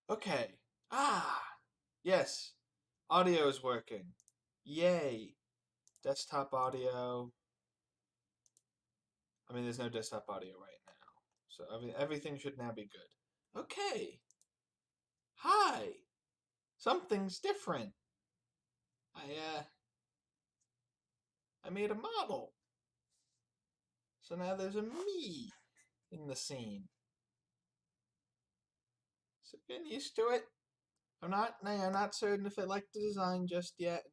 Okay. Ah, yes. Audio is working. Yay. Desktop audio. I mean, there's no desktop audio right now. So everything should now be good. Okay. Hi. Something's different. I made a model. So now there's a me in the scene. So getting used to it. I'm not certain if I like the design just yet.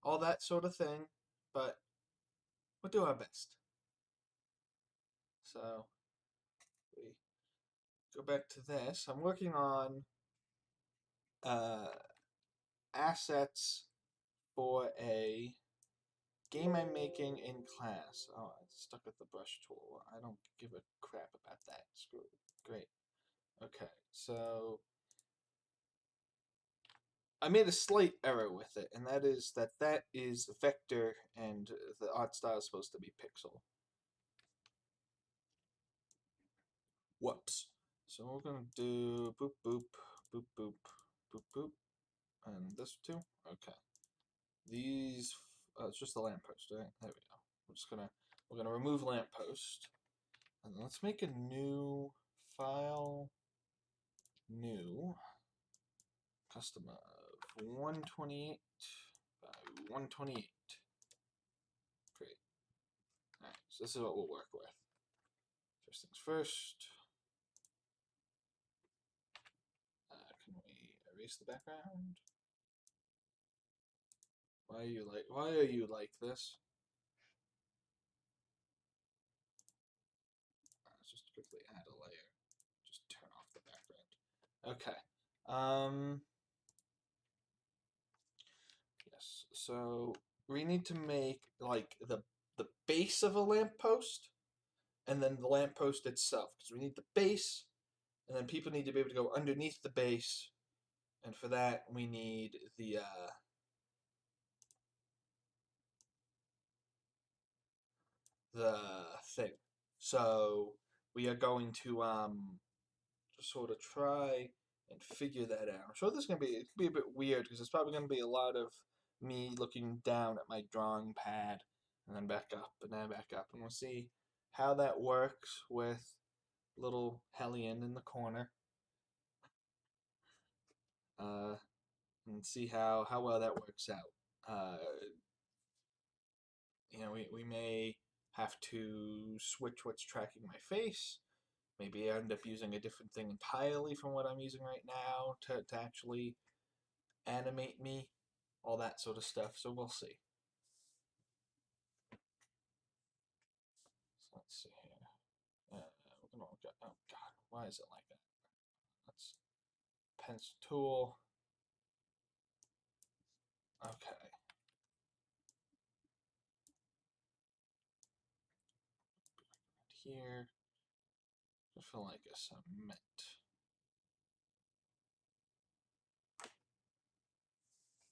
All that sort of thing. But we'll do our best. So we go back to this. I'm working on uh, assets for a game I'm making in class. Oh, I stuck with the brush tool. I don't give a crap about that. Screw it. Great. Okay, so I made a slight error with it, and that is that is vector and the art style is supposed to be pixel. Whoops. So we're gonna do boop boop boop boop boop boop, and this too. Okay. These it's just a lamppost, right? There we go. We're gonna remove lamppost, and let's make a new file. New custom of 128 by 128. Great. Alright, so this is what we'll work with. First things first. Can we erase the background? Why are you like this? Let's just quickly add a layer. Just turn off the background. Okay. Yes. So we need to make like the base of a lamppost and then the lamppost itself, because we need the base and then people need to be able to go underneath the base, and for that we need the thing. So we are going to sort of try and figure that out. I'm sure this is gonna be a bit weird because it's probably gonna be a lot of me looking down at my drawing pad and then back up and then back up, and we'll see how that works with little Hellion in the corner. And see how well that works out. We may have to switch what's tracking my face. Maybe I end up using a different thing entirely from what I'm using right now to actually animate me, all that sort of stuff. So we'll see. So let's see here. We're gonna look at, oh god, why is it like that? Let's pencil tool. Okay. Here. I feel like a submit.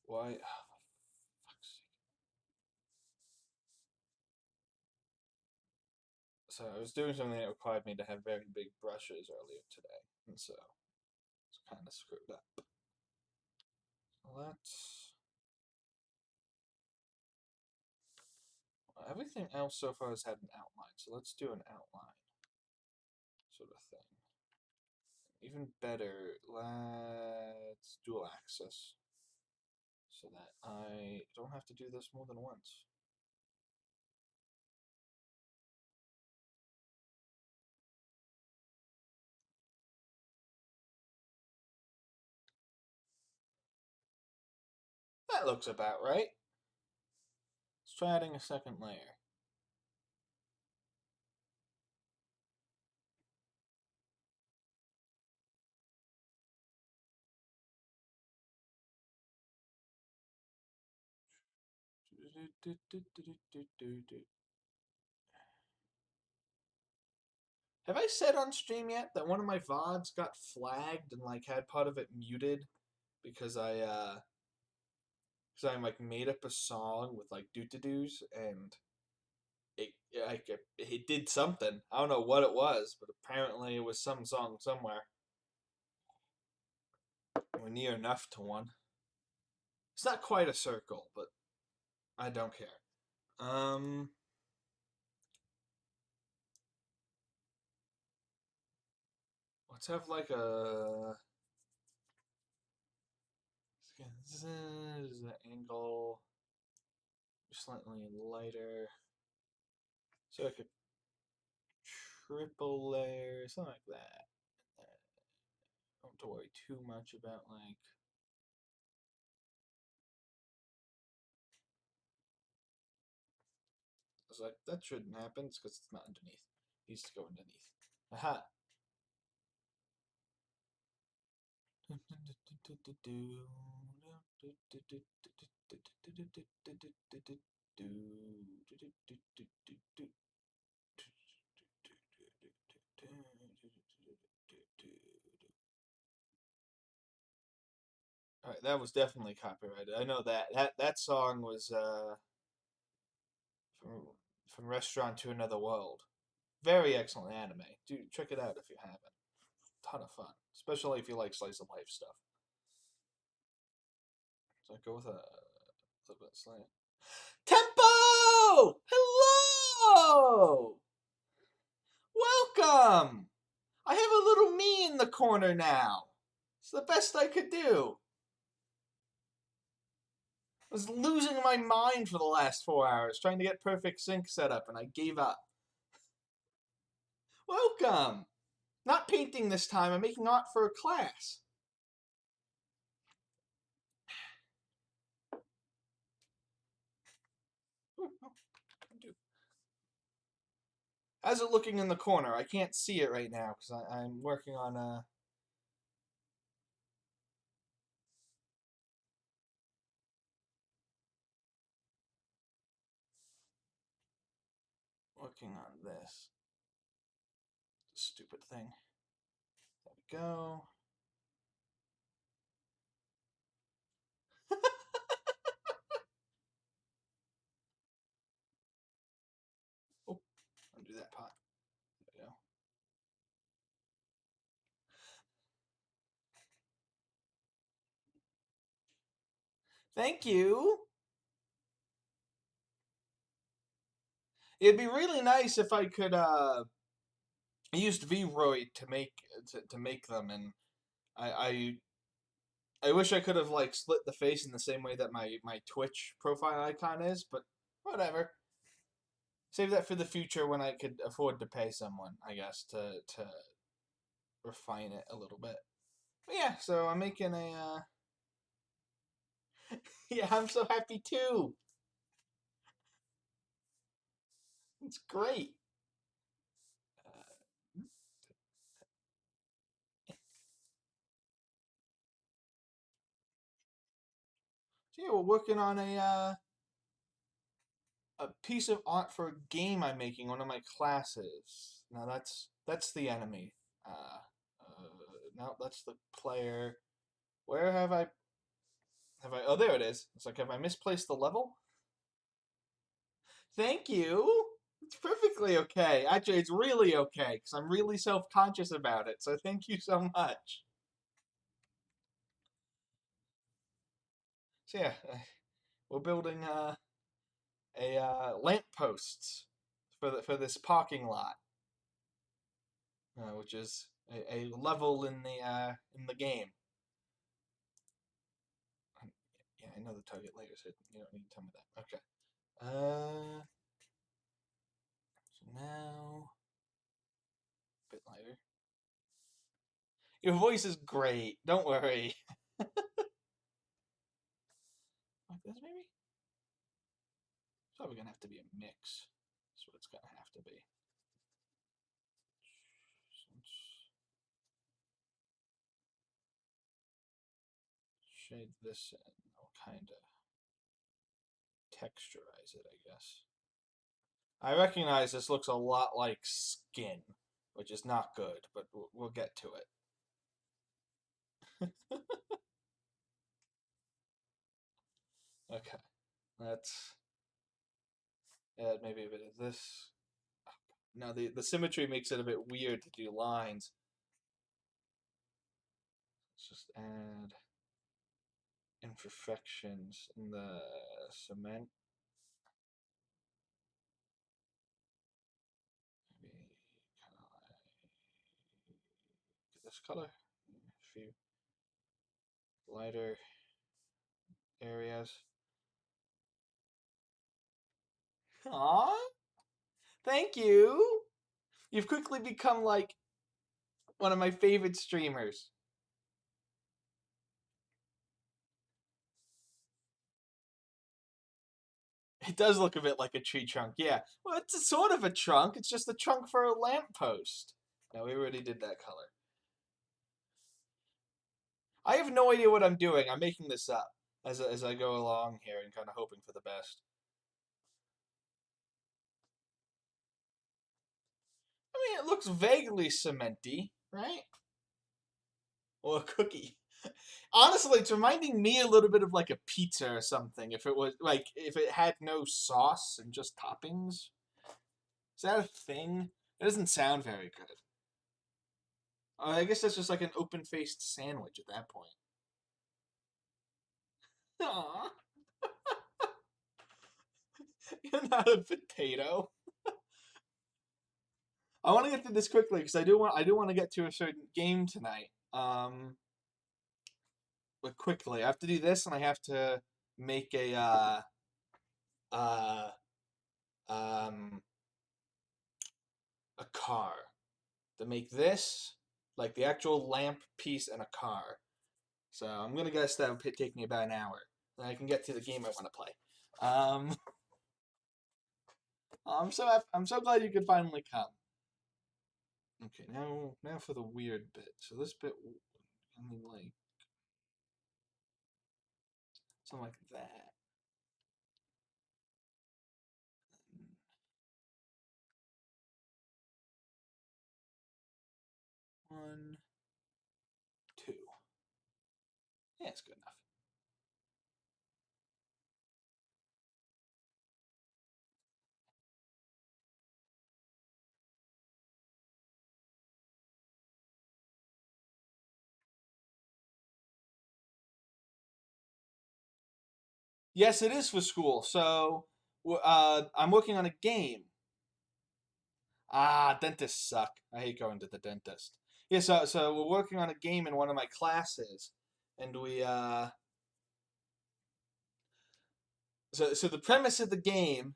Why? Oh, fuck's sake. So I was doing something that required me to have very big brushes earlier today, and so it's kind of screwed up. Everything else so far has had an outline, so let's do an outline sort of thing. Even better, let's dual axis so that I don't have to do this more than once. That looks about right. Let's try adding a second layer. Have I said on stream yet that one of my VODs got flagged and like had part of it muted because I like made up a song with like doo-to-doos and it did something. I don't know what it was, but apparently it was some song somewhere. We're near enough to one. It's not quite a circle, but I don't care. Let's have like a. This is the angle slightly lighter. So like a triple layer, something like that. Don't have to worry too much about like. I was like, that shouldn't happen because it's not underneath. It needs to go underneath. Aha! All right, that was definitely copyrighted. I know that song was from Restaurant to Another World. Very excellent anime. Dude, check it out if you haven't. Ton of fun, especially if you like slice of life stuff. So I go with a little bit slant. Tempo! Hello! Welcome! I have a little me in the corner now. It's the best I could do. I was losing my mind for the last 4 hours trying to get perfect sync set up, and I gave up. Welcome! Not painting this time, I'm making art for a class. How's it looking in the corner? I can't see it right now because I'm working on this stupid thing. There we go. Oh, undo that pot. There we go. Thank you. It'd be really nice if I could I used VRoid to make them, and I wish I could have like split the face in the same way that my Twitch profile icon is, but whatever. Save that for the future when I could afford to pay someone, I guess, to refine it a little bit. But yeah, so I'm making a yeah, I'm so happy too. It's great. So yeah, we're working on a piece of art for a game I'm making, one of my classes. Now that's the enemy. No, that's the player. Where have I? Oh, there it is. It's like, have I misplaced the level? Thank you. It's perfectly okay. Actually, it's really okay because I'm really self-conscious about it. So thank you so much. So yeah, we're building a lampposts for this parking lot, which is a level in the game. Yeah, I know the target later, so you don't need to tell me that. Okay. So now a bit lighter. Your voice is great. Don't worry. Like this, maybe? It's probably gonna have to be a mix. That's what it's gonna have to be. Shade this in. I'll kind of texturize it, I guess. I recognize this looks a lot like skin, which is not good, but we'll get to it. Okay, let's add maybe a bit of this. Now the symmetry makes it a bit weird to do lines. just add imperfections in the cement. Maybe kind of like this color. A few lighter areas. Aww. Thank you. You've quickly become like one of my favorite streamers. It does look a bit like a tree trunk, yeah. Well, it's a sort of a trunk. It's just a trunk for a lamppost. No, we already did that color. I have no idea what I'm doing. I'm making this up as I go along here and kind of hoping for the best. I mean, it looks vaguely cementy, right? Or a cookie. Honestly, it's reminding me a little bit of like a pizza or something. If it was like if it had no sauce and just toppings. Is that a thing? It doesn't sound very good. I guess that's just like an open-faced sandwich at that point. Aww. You're not a potato. I want to get through this quickly because I do want to get to a certain game tonight. But quickly, I have to do this, and I have to make a uh, um, a car. To make this, like the actual lamp piece and a car. So I'm gonna guess that would take me about an hour. Then I can get to the game I want to play. I'm so glad you could finally come. Okay, now for the weird bit. So this bit, I mean, like something like that. One, two. Yeah, it's good enough. Yes, it is for school. So I'm working on a game. Ah, dentists suck. I hate going to the dentist. Yeah, so we're working on a game in one of my classes, and we so the premise of the game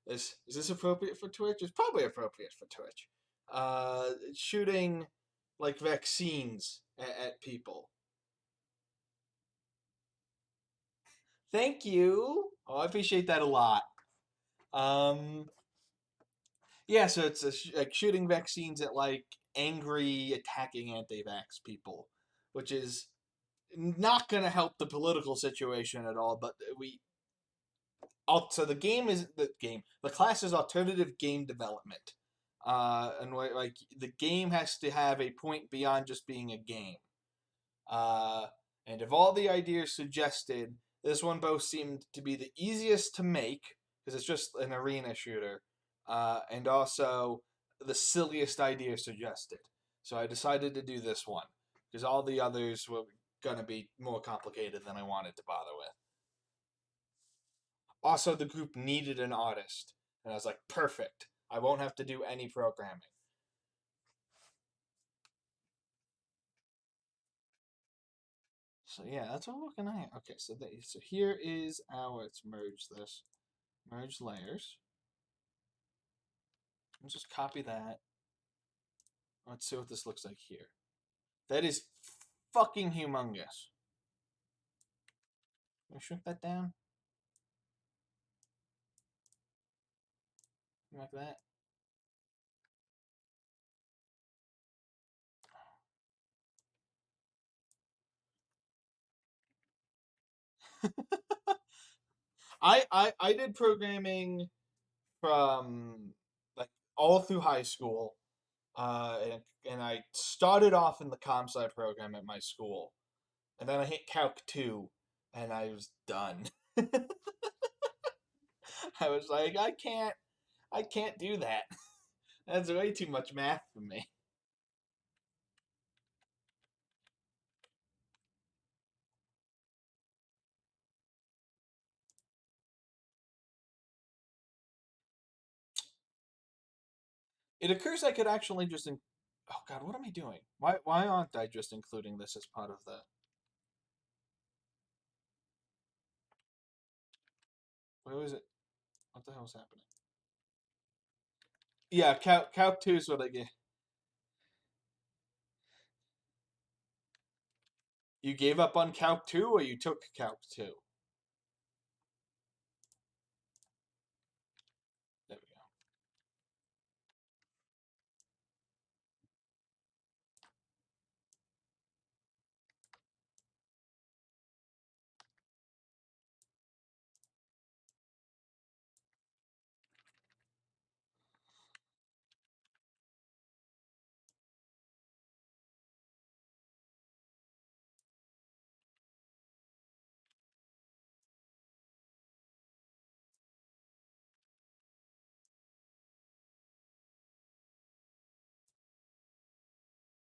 is this appropriate for Twitch? It's probably appropriate for Twitch. Shooting like vaccines at people. Thank you. Oh, I appreciate that a lot. Um, yeah, so it's like shooting vaccines at like angry, attacking anti-vax people, which is not going to help the political situation at all. But so the game is the game. The class is alternative game development, and like the game has to have a point beyond just being a game. Uh, and of all the ideas suggested, this one both seemed to be the easiest to make because it's just an arena shooter, and also the silliest idea suggested. So I decided to do this one because all the others were gonna be more complicated than I wanted to bother with. Also, the group needed an artist, and I was like, perfect. I won't have to do any programming. So yeah, that's what we're looking at. Okay, so here is our. Let's merge this. Merge layers. Let's just copy that. Let's see what this looks like here. That is fucking humongous. Can I shrink that down? Like that. I did programming from like all through high school, and I started off in the comp sci program at my school, and then I hit Calc 2, and I was done. I was like, I can't do that. That's way too much math for me. It occurs I could actually just. Oh God, what am I doing? Why aren't I just including this as part of the? Where was it? What the hell is happening? Yeah, Calc 2 is what I get. You gave up on Calc 2 or you took Calc 2? There we go.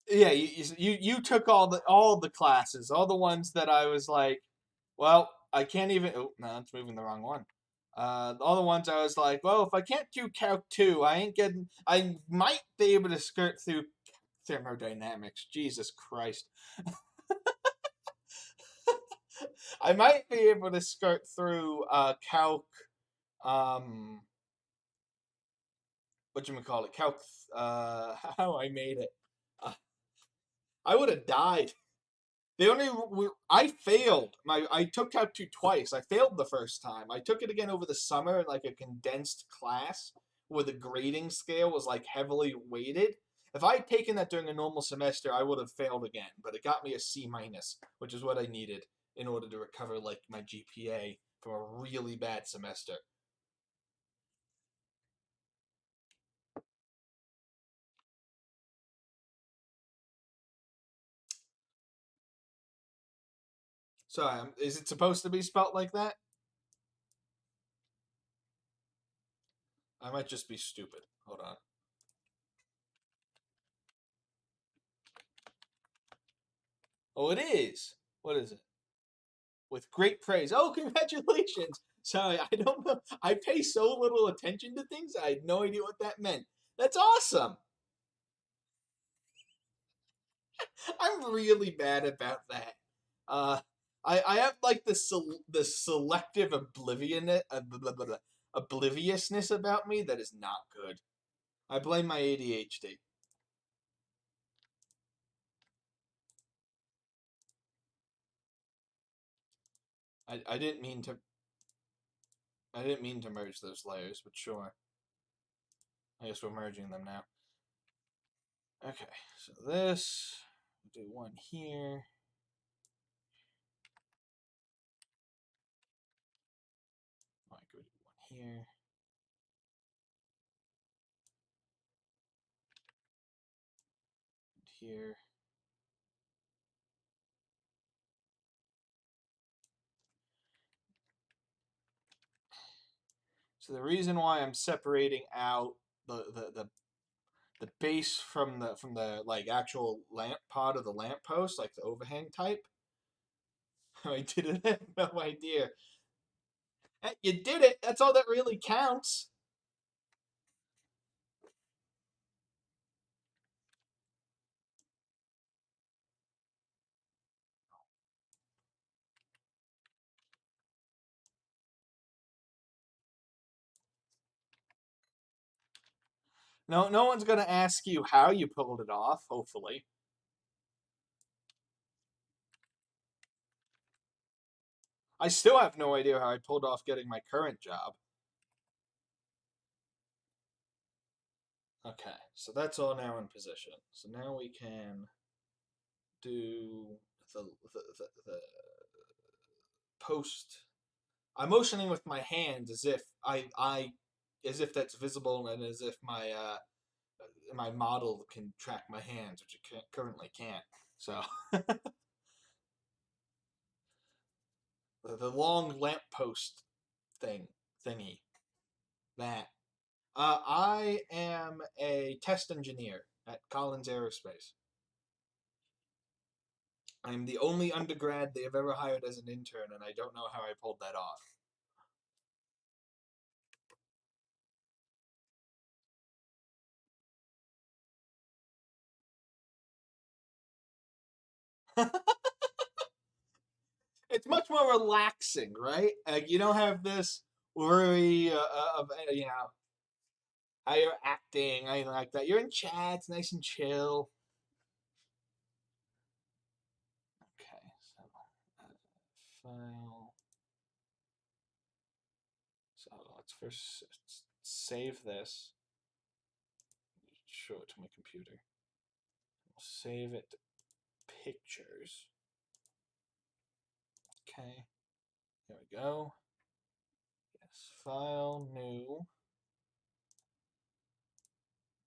Yeah, you took all the classes, all the ones that I was like, well, I can't even. Oh no, it's moving the wrong one. All the ones I was like, well, if I can't do Calc 2, I ain't getting. I might be able to skirt through thermodynamics. Jesus Christ. I might be able to skirt through Calc. Um, what you call it? Calc. How I made it. Uh, I would have died. The only I failed. I took Calc 2 twice. I failed the first time. I took it again over the summer in like a condensed class where the grading scale was like heavily weighted. If I had taken that during a normal semester, I would have failed again. But it got me a C minus, which is what I needed in order to recover like my GPA from a really bad semester. So is it supposed to be spelt like that? I might just be stupid. Hold on. Oh, it is. What is it? With great praise. Oh, congratulations! Sorry, I don't know. I pay so little attention to things. I had no idea what that meant. That's awesome. I'm really bad about that. Uh, I have like the selective obliviousness about me that is not good. I blame my ADHD. I didn't mean to. I didn't mean to merge those layers, but sure. I guess we're merging them now. Okay, so this. We'll do one here. I could do one here. And here. So the reason why I'm separating out the base from the like actual lamp pod of the lamp post, like the overhang type. I didn't have no idea. Hey, you did it. That's all that really counts. No one's gonna ask you how you pulled it off. Hopefully, I still have no idea how I pulled off getting my current job. Okay, so that's all now in position. So now we can do the post. I'm motioning with my hands as if as if that's visible and as if my model can track my hands, which it currently can't. So the long lamppost thingy that I am a test engineer at Collins Aerospace. I'm the only undergrad they have ever hired as an intern, and I don't know how I pulled that off. It's much more relaxing, right? Like you don't have this worry of how you're acting, anything like that. You're in chat, it's nice and chill. Okay, so file. So let's first save this. Show it to my computer. We'll save it to pictures. Okay, there we go. Yes, file, new,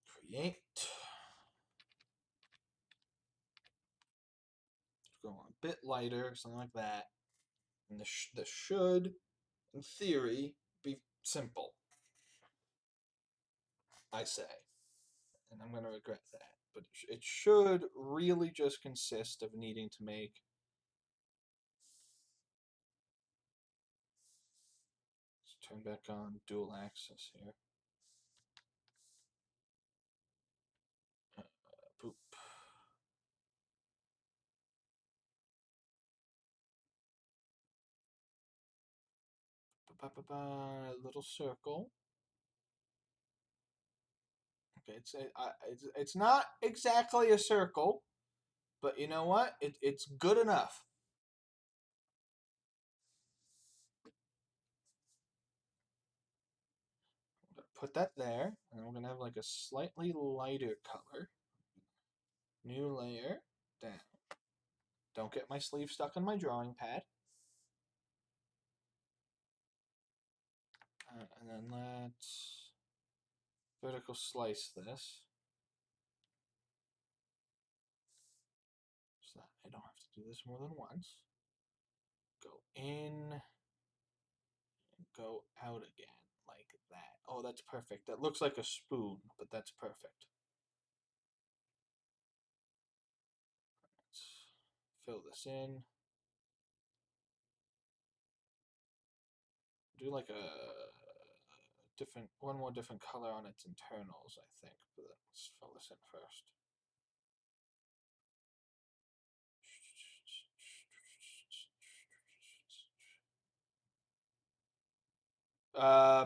create. Go on a bit lighter, something like that. And this should, in theory, be simple. I say. And I'm going to regret that. But it should really just consist of needing to make let's turn back on dual access here. Boop. Little circle. Okay, it's not exactly a circle, but you know what? It's good enough. I'm gonna put that there, and we're gonna have like a slightly lighter color. New layer, down. Don't get my sleeve stuck on my drawing pad. And then let's vertical slice this. So that I don't have to do this more than once. Go in and go out again like that. Oh, that's perfect. That looks like a spoon, but that's perfect. Let's fill this in. Do like a different, one more different color on its internals, I think. But let's fill this in first.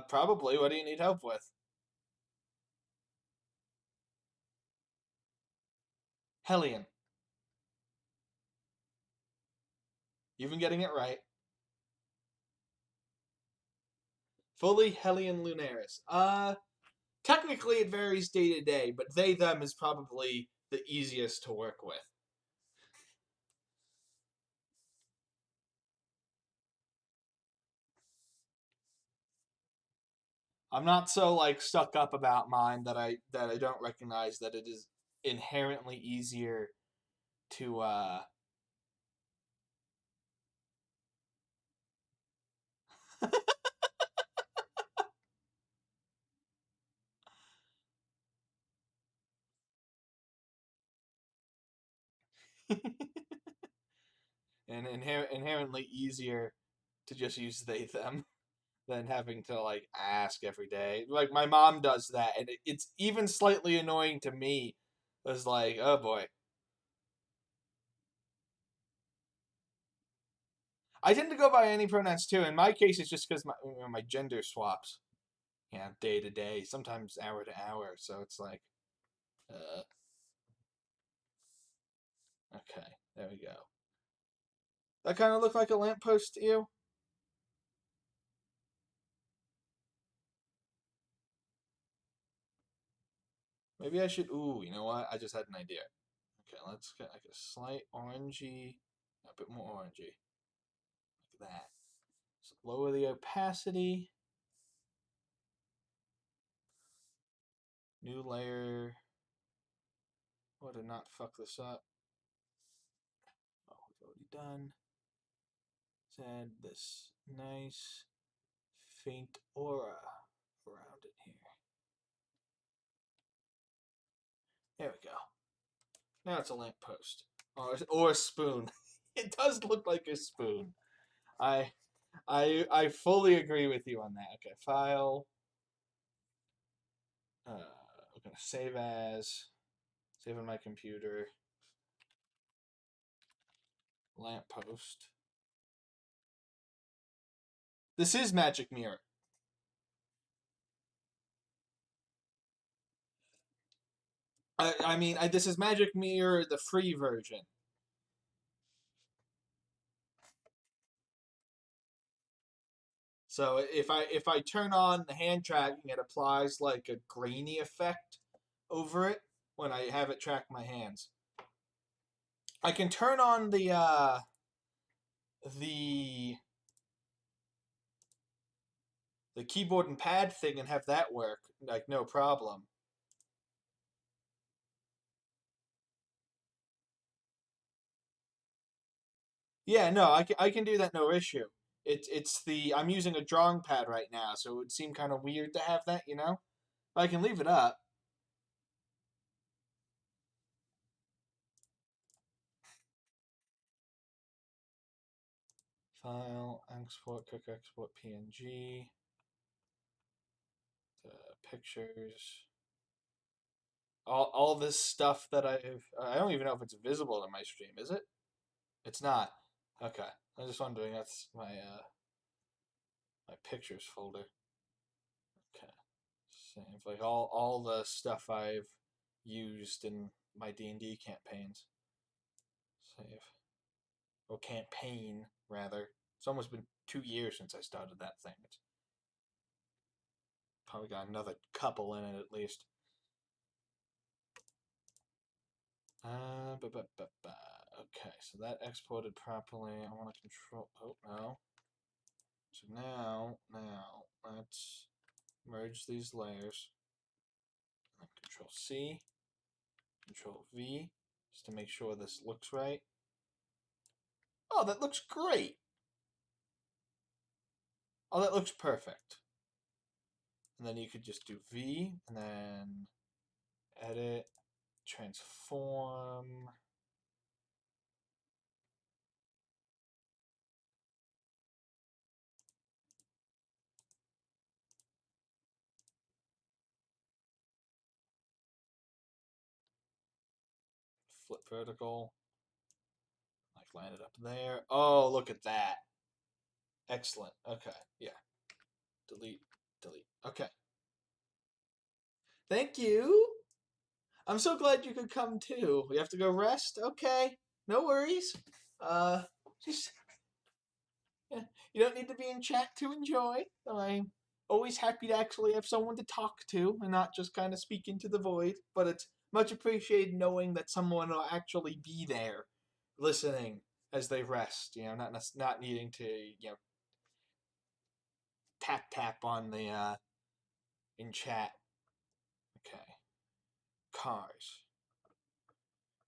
Probably. What do you need help with? Hellion. You've been getting it right. Fully Hellion Lunaris. Technically it varies day to day, but they them is probably the easiest to work with. I'm not so like stuck up about mine that I don't recognize that it is inherently easier to and inherently easier to just use they them than having to like ask every day. Like my mom does that, and it's even slightly annoying to me. It's like, oh boy. I tend to go by any pronouns too. In my case, it's just because my gender swaps. Yeah, day to day, sometimes hour to hour. So it's like, uh, okay, there we go. That kind of look like a lamppost to you? Maybe I should. Ooh, you know what? I just had an idea. Okay, let's get like a slight orangey, a bit more orangey, like that. So lower the opacity. New layer. Oh, to not fuck this up. Oh, we've already done. Let's add this nice faint aura around it here. There we go. Now it's a lamppost. Or a spoon. It does look like a spoon. I I fully agree with you on that. Okay, file. We're gonna save as. Save on my computer. lamppost. This is Magic Mirror. I mean, this is Magic Mirror, the free version. So if I turn on the hand tracking, it applies like a grainy effect over it when I have it track my hands. I can turn on the keyboard and pad thing and have that work like no problem. Yeah, no, I can do that no issue. It's the I'm using a drawing pad right now, so it would seem kind of weird to have that, you know? But I can leave it up. File, export, quick export PNG. The pictures. All this stuff that I don't even know if it's visible in my stream, is it? It's not. Okay. I was just wondering, that's my pictures folder. Okay. Save like all the stuff I've used in my D&D campaigns. Save. Or campaign, rather. It's almost been 2 years since I started that thing. It's probably got another couple in it at least. Okay, so that exported properly. I want to control. Oh no. So now let's merge these layers. Control C, Control V, just to make sure this looks right. Oh, that looks great. Oh, that looks perfect. And then you could just do V, and then edit, transform. Flip vertical. Like line it up there. Oh, look at that. Excellent. Okay, yeah. Delete, delete. Okay. Thank you. I'm so glad you could come too. We have to go rest? Okay. No worries. Just yeah, you don't need to be in chat to enjoy. I'm always happy to actually have someone to talk to and not just kind of speak into the void. But it's much appreciated knowing that someone will actually be there, listening as they rest. You know, not needing to tap on the in chat. Okay, cars.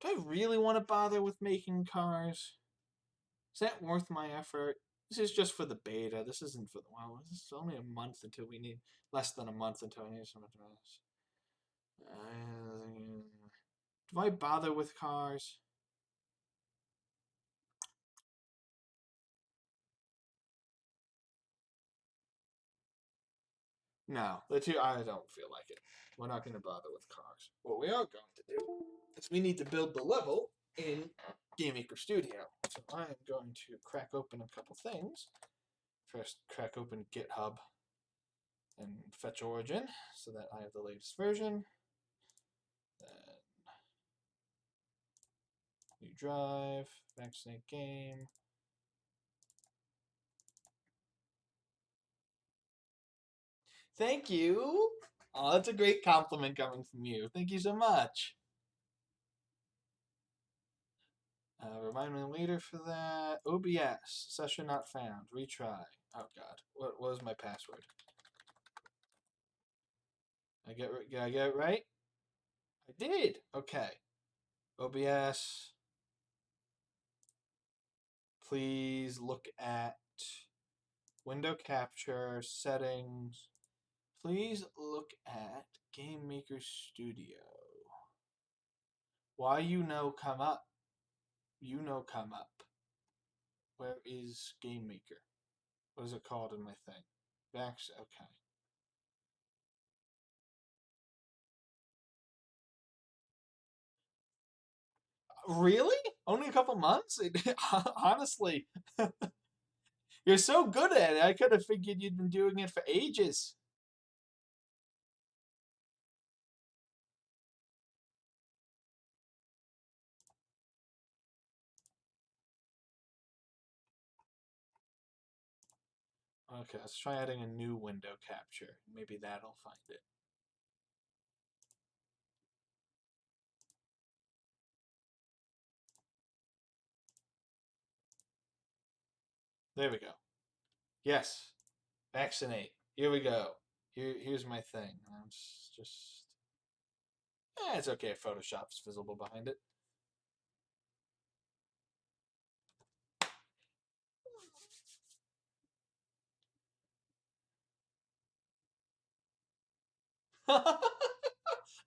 Do I really want to bother with making cars? Is that worth my effort? This is just for the beta. This isn't for the well. This is only a month until we need less than a month until I need some address. Do I bother with cars? No, the two. I don't feel like it. We're not going to bother with cars. What we are going to do is we need to build the level in Gamemaker Studio. So I am going to crack open a couple things. First, crack open GitHub and fetch origin so that I have the latest version. Then new drive, vaccinate game. Thank you. Oh, that's a great compliment coming from you. Thank you so much. Remind me later for that. OBS session not found. Retry. Oh God, what was my password? Did I get it right? I did. Okay. OBS. Please look at window capture settings. Please look at Gamemaker Studio. Why come up? Come up. Where is Gamemaker? What is it called in my thing? Okay. Really? Only a couple months? Honestly, you're so good at it. I could have figured you'd been doing it for ages. Okay, let's try adding a new window capture. Maybe that'll find it. There we go. Yes. Vaccinate. Here we go. Here's my thing. I'm just it's okay if Photoshop's visible behind it.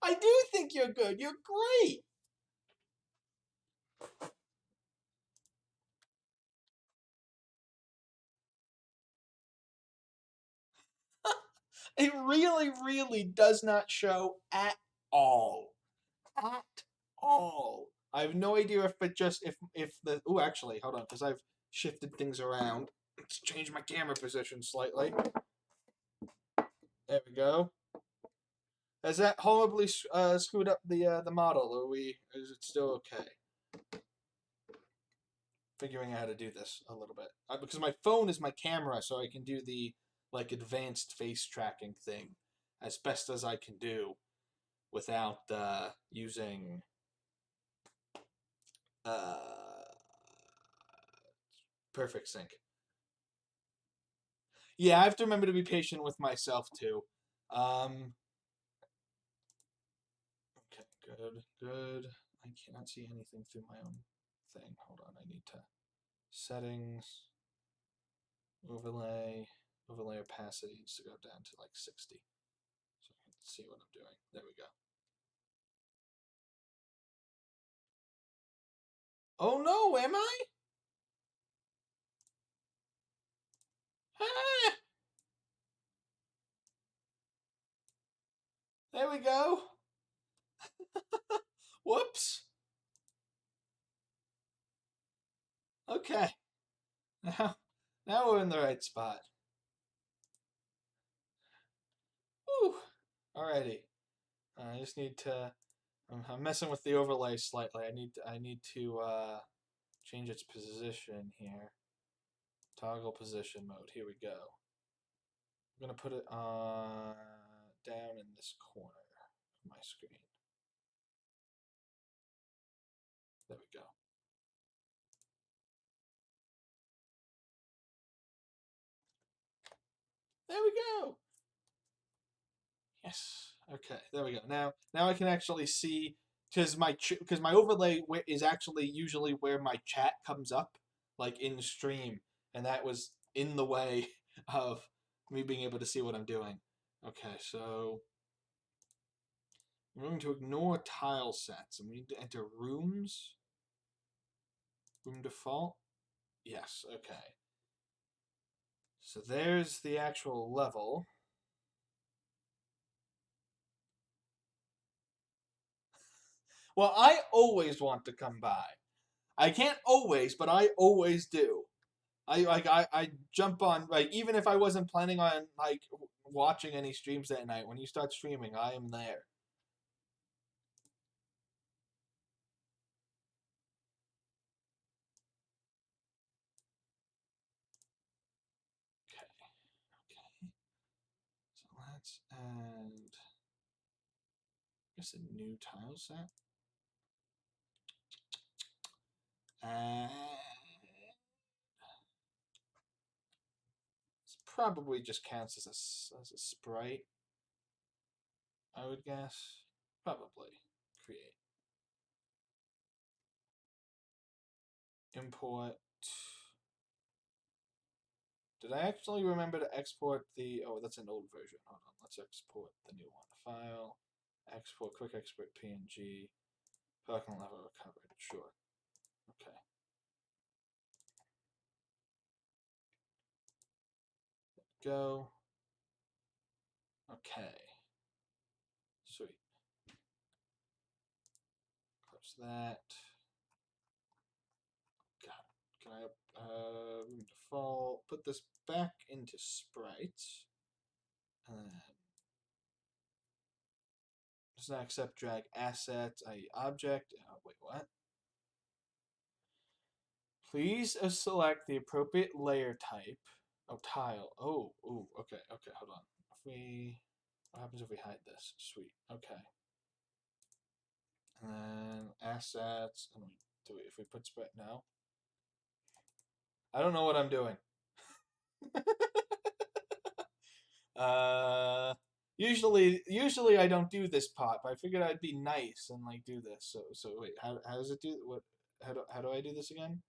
I do think you're good. You're great. It really, really does not show at all. At all. I have no idea if it just if the actually hold on because I've shifted things around. Let's change my camera position slightly. There we go. Has that horribly screwed up the model? Or is it still okay? Figuring out how to do this a little bit because my phone is my camera, so I can do the like advanced face tracking thing as best as I can do without using uh, perfect sync. Yeah, I have to remember to be patient with myself too. Okay, good. I cannot see anything through my own thing. Hold on, I need to settings, overlay opacity needs to go down to like 60. So I can see what I'm doing. There we go. Oh no, am I? Ah, there we go. Whoops. Okay. Now we're in the right spot. Whew. Alrighty. I just need to. I'm messing with the overlay slightly. I need to change its position here. Toggle position mode. Here we go. I'm gonna put it down in this corner of my screen. There we go. There we go. Yes. Okay. There we go. Now I can actually see because my overlay is actually usually where my chat comes up, like in stream, and that was in the way of me being able to see what I'm doing. Okay, so I'm going to ignore tile sets, and we need to enter rooms. Room default. Yes. Okay. So there's the actual level. Well, I always want to come by. I can't always, but I always do. I jump on like even if I wasn't planning on like watching any streams that night. When you start streaming, I am there. Okay, okay. So let's add. I guess a new tile set. And this probably just counts as a sprite. I would guess. Probably create. Import. Did I actually remember to export the... Oh, that's an old version. Hold on. Let's export the new one. File. Export. Quick export PNG. Parking level recovered. Sure. Okay. Go. Okay. Sweet. Close that. can I default? Put this back into sprite. Does not accept drag assets, i.e. object. Wait, what? Please select the appropriate layer type. Oh, tile. Oh, okay, hold on. What happens if we hide this? Sweet, okay. And then assets, and if we put spread, no. I don't know what I'm doing. Usually I don't do this pot, but I figured I'd be nice and like do this. So wait, how does it do what? How do I do this again?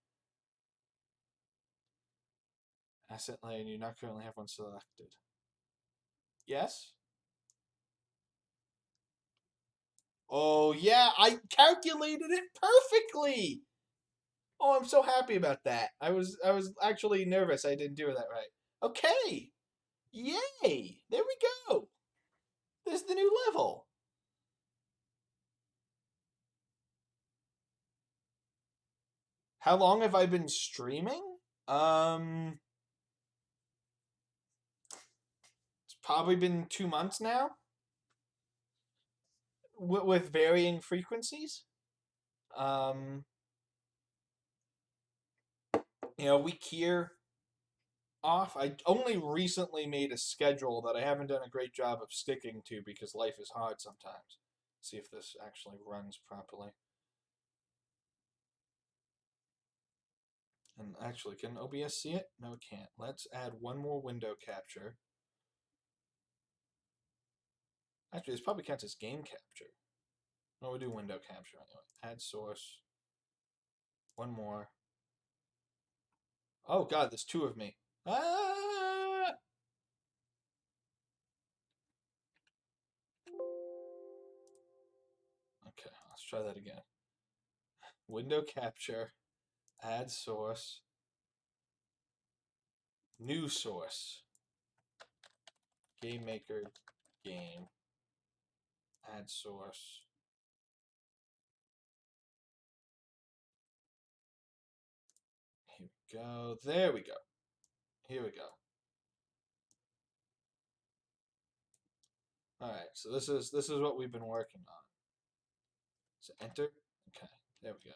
Asset layer, and you not currently have one selected. Yes. Oh yeah, I calculated it perfectly. Oh, I'm so happy about that. I was actually nervous I didn't do that right. Okay. Yay! There we go. There's the new level. How long have I been streaming? It's probably been 2 months now, with varying frequencies. Um, week here off. I only recently made a schedule that I haven't done a great job of sticking to because life is hard sometimes. See if this actually runs properly. And actually, can OBS see it? No, it can't. Let's add one more window capture. Actually, this probably counts as game capture. No, we do window capture anyway. Add source. One more. Oh god, there's two of me. Ah! Okay, let's try that again. Window capture. Add source. New source. Gamemaker game. Add source. Here we go. There we go. Here we go. Alright, so this is what we've been working on. So enter. Okay, there we go.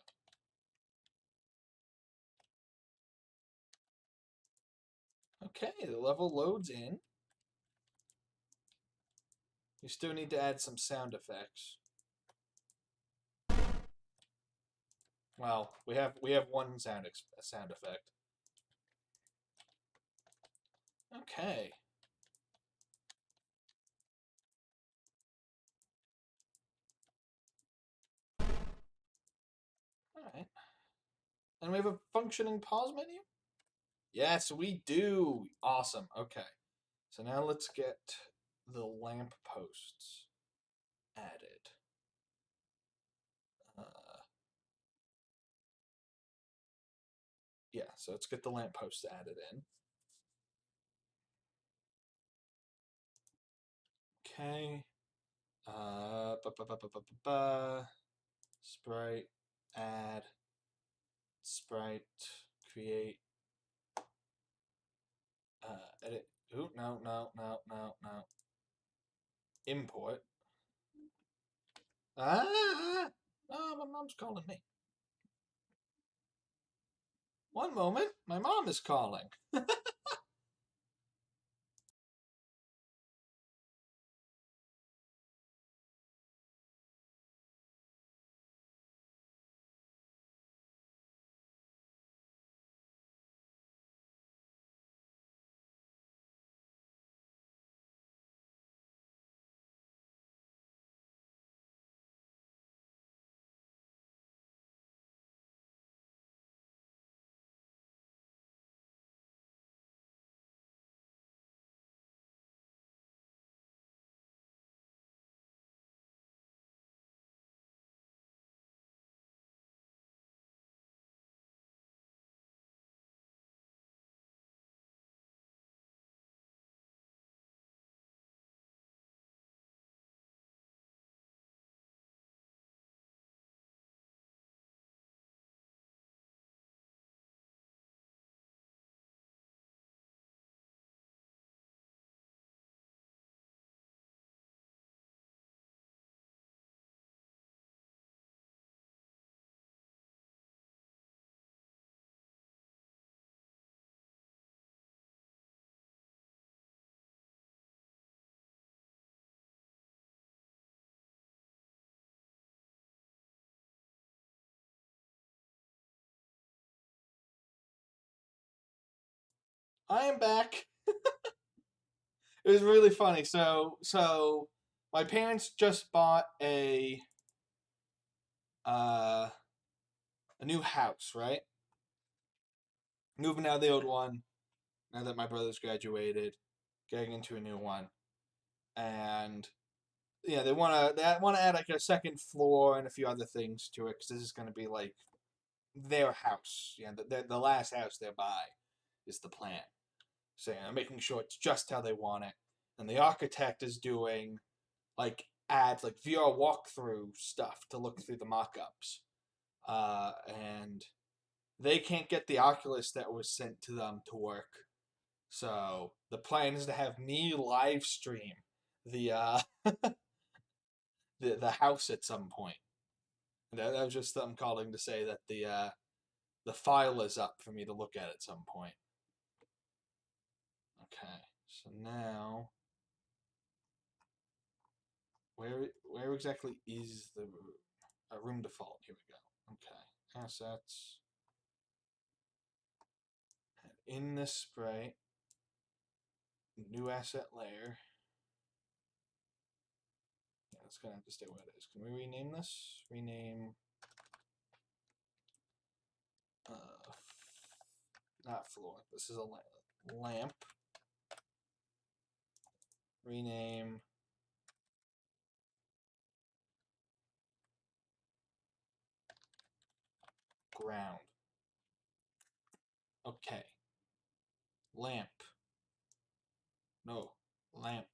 Okay, the level loads in. You still need to add some sound effects. Well, we have one sound effect. Okay. All right. And we have a functioning pause menu? Yes, we do. Awesome. Okay. So now let's get the lamp posts added. Yeah, so let's get the lamp posts added in. Okay. Sprite, add, sprite, create, edit. Ooh, no. Import. Ah! Oh, my mom's calling me. One moment, my mom is calling. I am back. It was really funny. So my parents just bought a new house, right? Moving out of the old one now that my brother's graduated, getting into a new one, and yeah, they want to add like a second floor and a few other things to it because this is going to be like their house. Yeah, the last house they buy is the plan. So yeah, making sure it's just how they want it, and the architect is doing like ads like VR walkthrough stuff to look through the mock-ups, and they can't get the Oculus that was sent to them to work. So the plan is to have me live stream the the house at some point. That was just them calling to say that the file is up for me to look at some point. Okay, so now where exactly is the room default? Here we go. Okay, assets. In this sprite, new asset layer. Yeah, it's gonna have to stay where it is. Can we rename this? Rename. Not floor. This is a lamp. Rename ground. Okay. Lamp. No. Lamp.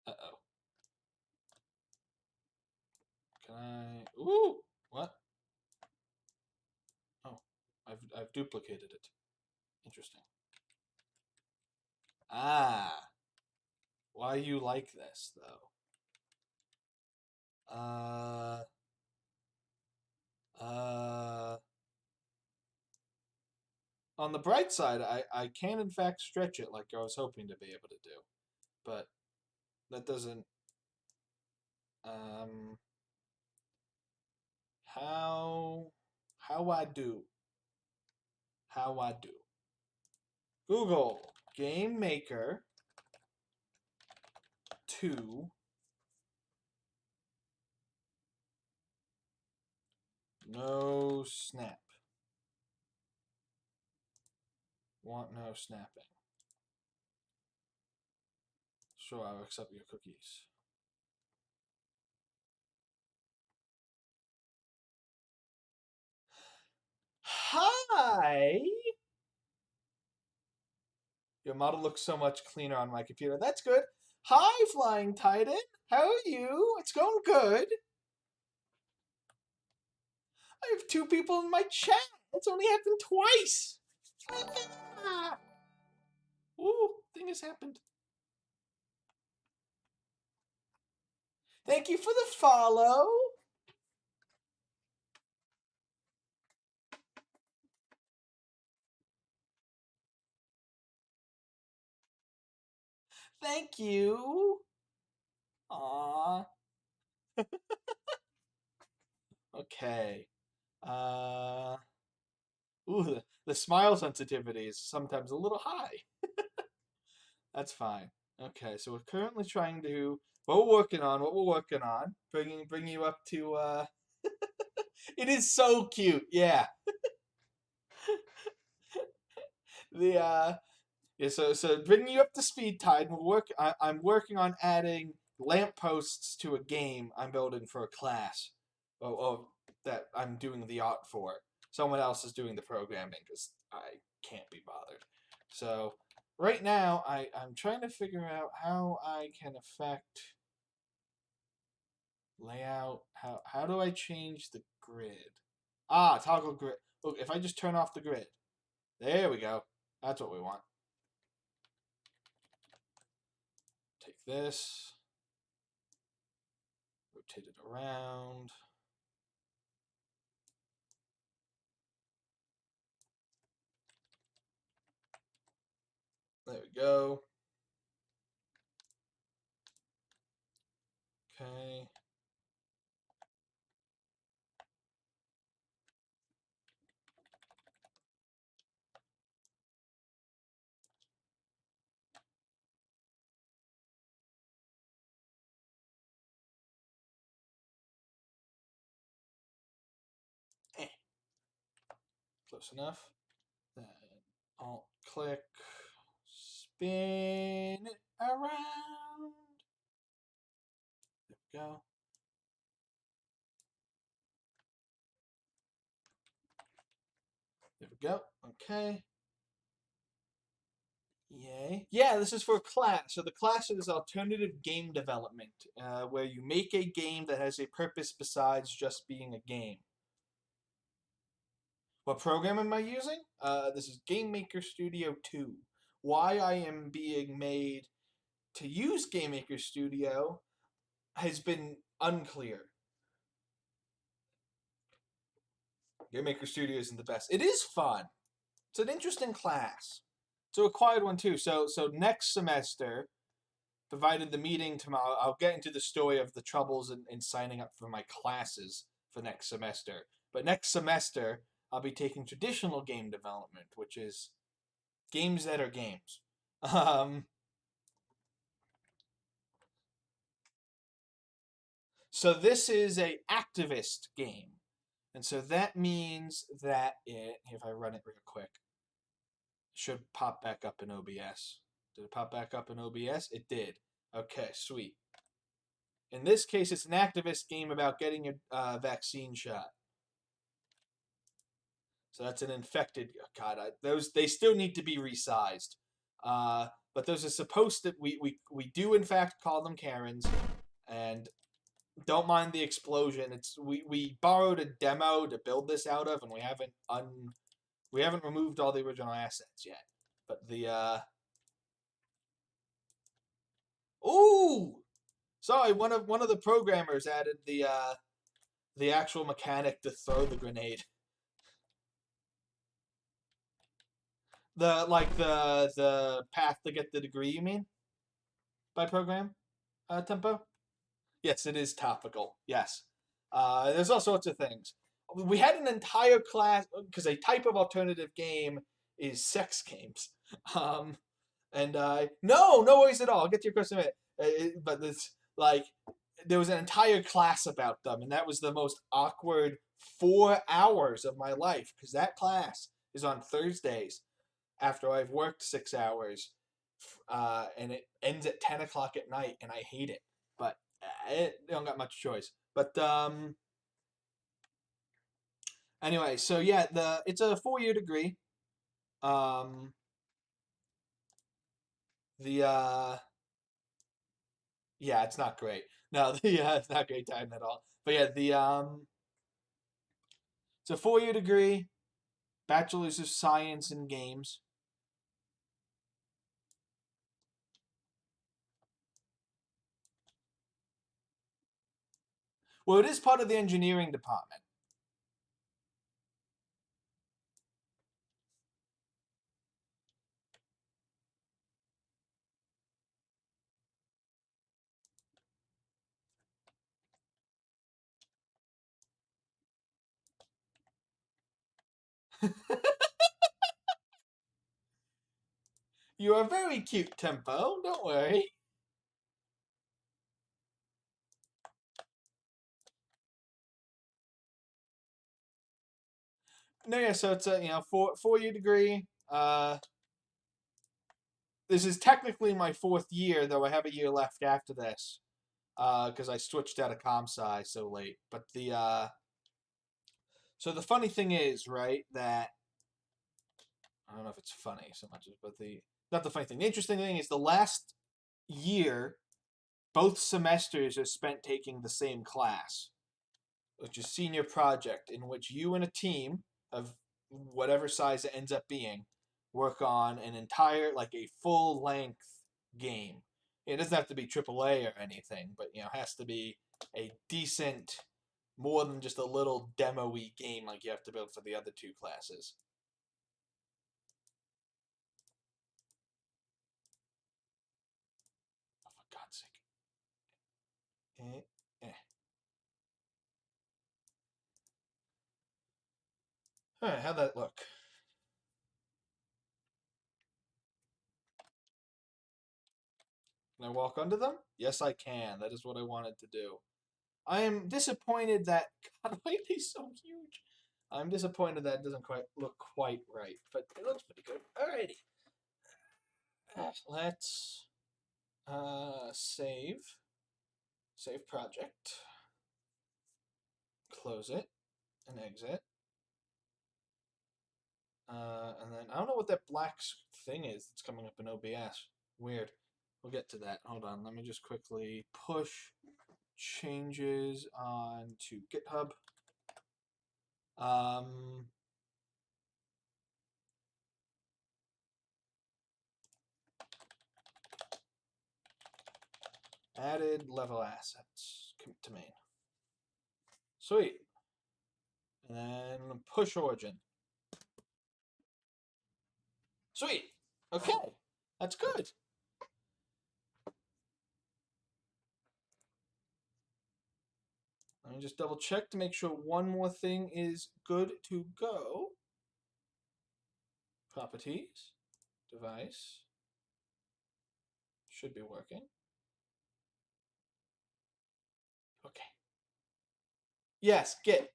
Uh-oh. Can I... Ooh! What? Oh. I've duplicated it. Interesting. Ah. Why you like this, though? On the bright side, I can in fact stretch it like I was hoping to be able to do. But that doesn't... How... How I do? How I do? Google Gamemaker 2 no snap. Want no snapping. Sure, I'll accept your cookies. Hi! Your model looks so much cleaner on my computer. That's good. Hi, Flying Titan. How are you? It's going good. I have 2 people in my chat. It's only happened twice. Ooh, thing has happened. Thank you for the follow. Thank you. Aww. Okay. Ooh, the smile sensitivity is sometimes a little high. That's fine. Okay, so we're currently trying to what we're working on, bring you up to it is so cute, yeah. The yeah, so bringing you up to speed, Tide. I'm working on adding lampposts to a game I'm building for a class. That I'm doing the art for. Someone else is doing the programming because I can't be bothered. So right now, I'm trying to figure out how I can affect layout. How do I change the grid? Ah, toggle grid. Look, if I just turn off the grid, there we go. That's what we want. Take this, rotate it around. There we go. Okay. Close enough. Then Alt click, spin it around. There we go. There we go. Okay. Yay. Yeah, this is for class. So the class is alternative game development, where you make a game that has a purpose besides just being a game. What program am I using? This is Gamemaker Studio 2. Why I am being made to use Gamemaker Studio has been unclear. Gamemaker Studio isn't the best. It is fun. It's an interesting class. It's a required one too. So next semester, provided the meeting tomorrow, I'll get into the story of the troubles in signing up for my classes for next semester. But next semester, I'll be taking traditional game development, which is games that are games. So this is a activist game. And so that means that if I run it real quick, should pop back up in OBS. Did it pop back up in OBS? It did. Okay, sweet. In this case, it's an activist game about getting a vaccine shot. So that's an infected. Oh God, those they still need to be resized. But those are supposed to. We do in fact call them Karens, and don't mind the explosion. We borrowed a demo to build this out of, and we haven't removed all the original assets yet. But the ooh, sorry, one of the programmers added the actual mechanic to throw the grenade. The path to get the degree, you mean? By program? Tempo? Yes, it is topical. Yes. There's all sorts of things. We had an entire class, because a type of alternative game is sex games. And no worries at all. I'll get to your question in a minute. But it's like, there was an entire class about them, and that was the most awkward 4 hours of my life, because that class is on Thursdays after I've worked 6 hours, and it ends at 10 o'clock at night, and I hate it. But I don't got much choice. But anyway, so yeah, it's a 4-year degree. Yeah, it's not great. No, it's not great time at all. But yeah, it's a 4-year degree, Bachelor's of Science in Games. Well, it is part of the engineering department. You are very cute, Tempo. Don't worry. No, yeah. So it's a 4-year degree. This is technically my 4th year, though I have a year left after this, because I switched out of comp sci so late. But so the funny thing is, right, that I don't know if it's funny so much, but not the funny thing. The interesting thing is the last year, both semesters are spent taking the same class, which is senior project, in which you and a team of whatever size it ends up being work on an entire, like a full length game. It doesn't have to be AAA or anything, but it has to be a decent, more than just a little demo-y game like you have to build for the other 2 classes. Oh, for God's sake. Alright, how'd that look? Can I walk under them? Yes, I can. That is what I wanted to do. I am disappointed that... God, why are they so huge? I'm disappointed that doesn't quite look quite right, but it looks pretty good. Alrighty. Let's save. Save project. Close it and exit. And then I don't know what that black thing is that's coming up in OBS. Weird. We'll get to that. Hold on. Let me just quickly push changes onto GitHub. Added level assets. Commit to main. Sweet. And then push origin. Sweet. Okay. That's good. Let me just double check to make sure one more thing is good to go. Properties. Device. Should be working. Okay. Yes, Git.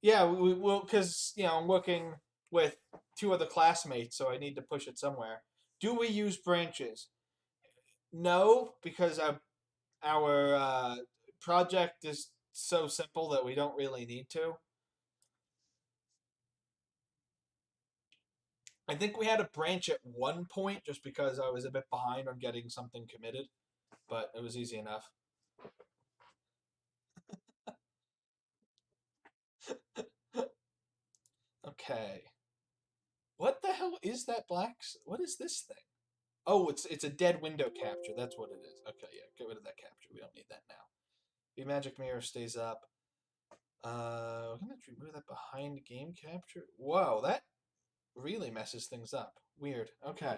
Yeah, we will, because, I'm working with two other classmates, so I need to push it somewhere. Do we use branches? No, because our project is so simple that we don't really need to. I think we had a branch at one point just because I was a bit behind on getting something committed, but it was easy enough. Okay. What the hell is that black? What is this thing? Oh, it's a dead window capture. That's what it is. Okay, yeah, get rid of that capture. We don't need that now. The magic mirror stays up. We're gonna remove that behind game capture. Whoa, that really messes things up. Weird. Okay.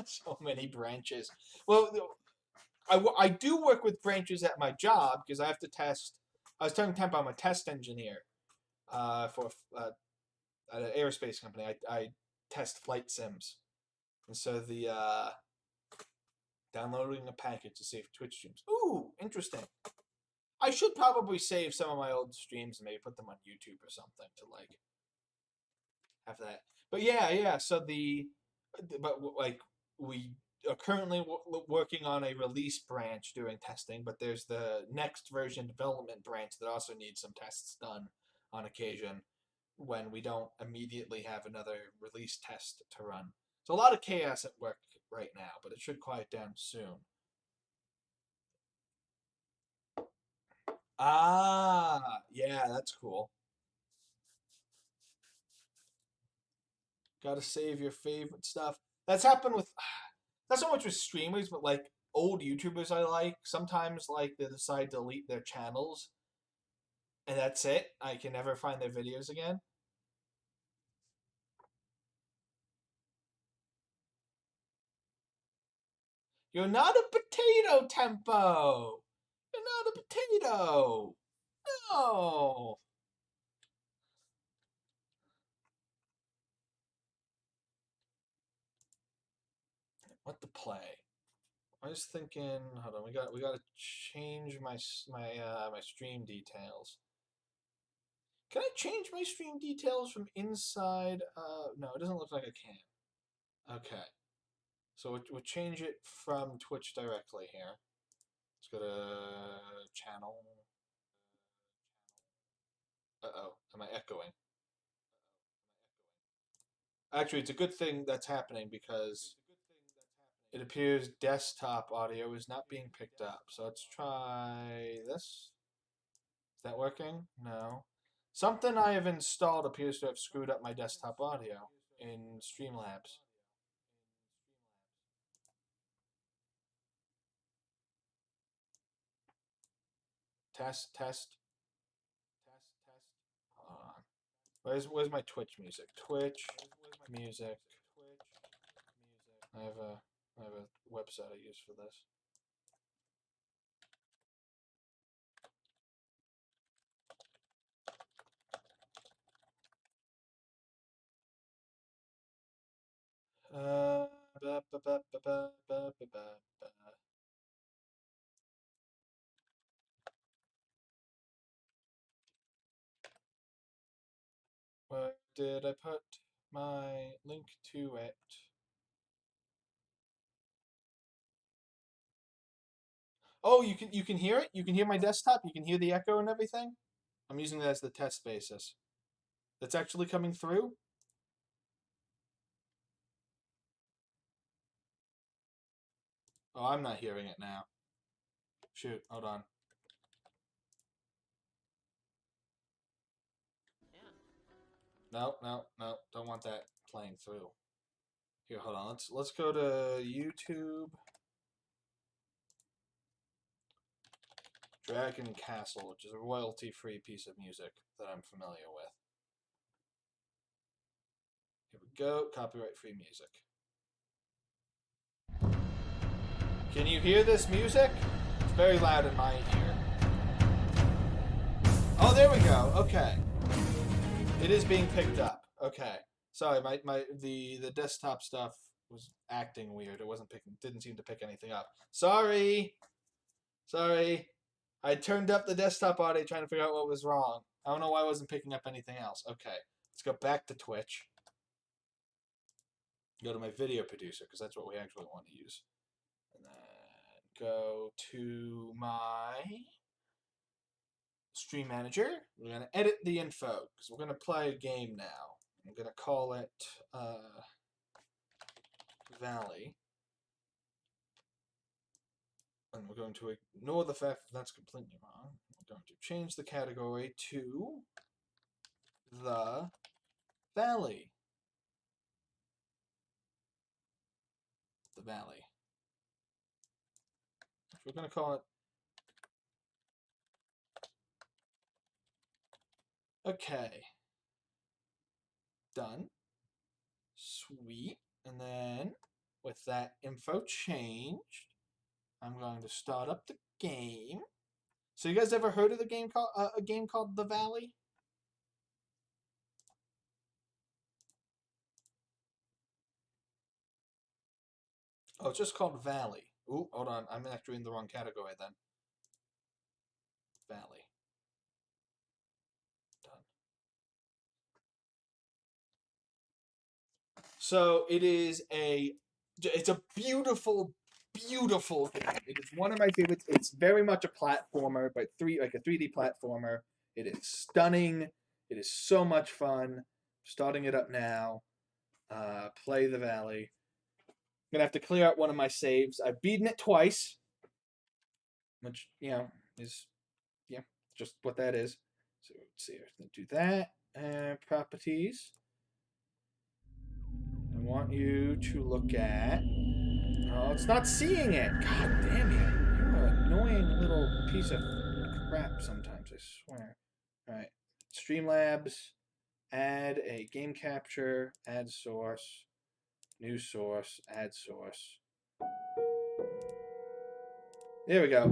So many branches. Well, I do work with branches at my job because I have to test. I was telling Temp I'm a test engineer for at an aerospace company. I test flight sims, and so the downloading a package to save Twitch streams. Ooh, interesting. I should probably save some of my old streams and maybe put them on YouTube or something to like have that. But yeah. So like we are currently working on a release branch doing testing, but there's the next version development branch that also needs some tests done on occasion when we don't immediately have another release test to run. So a lot of chaos at work right now, but it should quiet down soon. Ah, yeah, that's cool. Got to save your favorite stuff. That's happened with, not so much with streamers, but like old YouTubers I like. Sometimes like they decide to delete their channels, and that's it. I can never find their videos again. You're not a potato, Tempo. You're not a potato. No. What to play? I was thinking. Hold on. We got to change my stream details. Can I change my stream details from inside? No, it doesn't look like I can. Okay. So we'll change it from Twitch directly here. Let's go to channel. Uh-oh. Am I echoing? Actually, it's a good thing that's happening because it appears desktop audio is not being picked up. So let's try this. Is that working? No. Something I have installed appears to have screwed up my desktop audio in Streamlabs. Test, test. Hold on. Where's my Twitch music? Twitch music. I have a website I use for this. Ba, ba, ba, ba, ba, ba, ba, ba. did I put my link to it? Oh, you can hear it? You can hear my desktop? You can hear the echo and everything? I'm using that as the test basis. That's actually coming through? Oh, I'm not hearing it now. Shoot, hold on. No, don't want that playing through. Here, hold on. Let's go to YouTube. Dragon Castle, which is a royalty-free piece of music that I'm familiar with. Here we go. Copyright-free music. Can you hear this music? It's very loud in my ear. Oh, there we go. Okay. It is being picked up. Okay. Sorry, the desktop stuff was acting weird. It didn't seem to pick anything up. Sorry. I turned up the desktop audio trying to figure out what was wrong. I don't know why I wasn't picking up anything else. Okay. Let's go back to Twitch. Go to my video producer because that's what we actually want to use. And then go to my Stream Manager. We're going to edit the info because we're going to play a game now. I'm going to call it Valley. And we're going to ignore the fact that that's completely wrong. We're going to change the category to the Valley. The Valley. We're going to call it. Okay. Done. Sweet. And then with that info changed, I'm going to start up the game. So you guys ever heard of the game called a game called The Valley? Oh, it's just called Valley. Ooh, hold on. I'm actually in the wrong category then. Valley. Done. So it's a beautiful, beautiful game. It is one of my favorites. It's very much a platformer, but like a 3D platformer. It is stunning. It is so much fun. Starting it up now. Play The Valley. I'm gonna have to clear out one of my saves. I've beaten it twice, which is just what that is. So let's see. I'm gonna do that. Properties. I want you to look at. Oh, it's not seeing it. God damn it! You're an annoying little piece of crap. Sometimes I swear. All right. Streamlabs. Add a game capture. Add source. New source. Add source. There we go.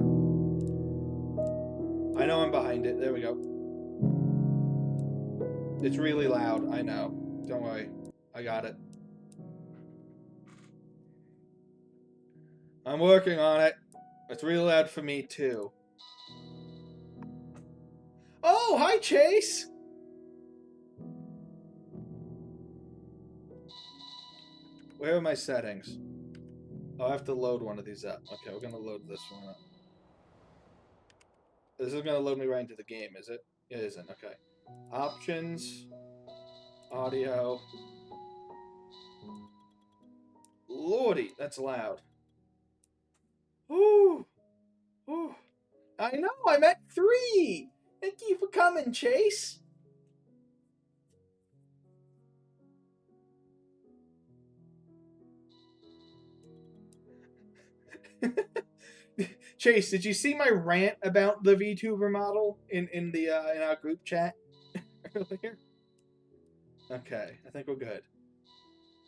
I know I'm behind it. There we go. It's really loud. I know. Don't worry. I got it. I'm working on it. It's really loud for me, too. Oh, hi, Chase! Where are my settings? Oh, I have to load one of these up. Okay, we're gonna load this one up. This is gonna load me right into the game, is it? It isn't, okay. Options. Audio. Lordy, that's loud. Ooh. Ooh. I know, I'm at 3! Thank you for coming, Chase! Chase, did you see my rant about the VTuber model in our group chat earlier? Okay, I think we're good.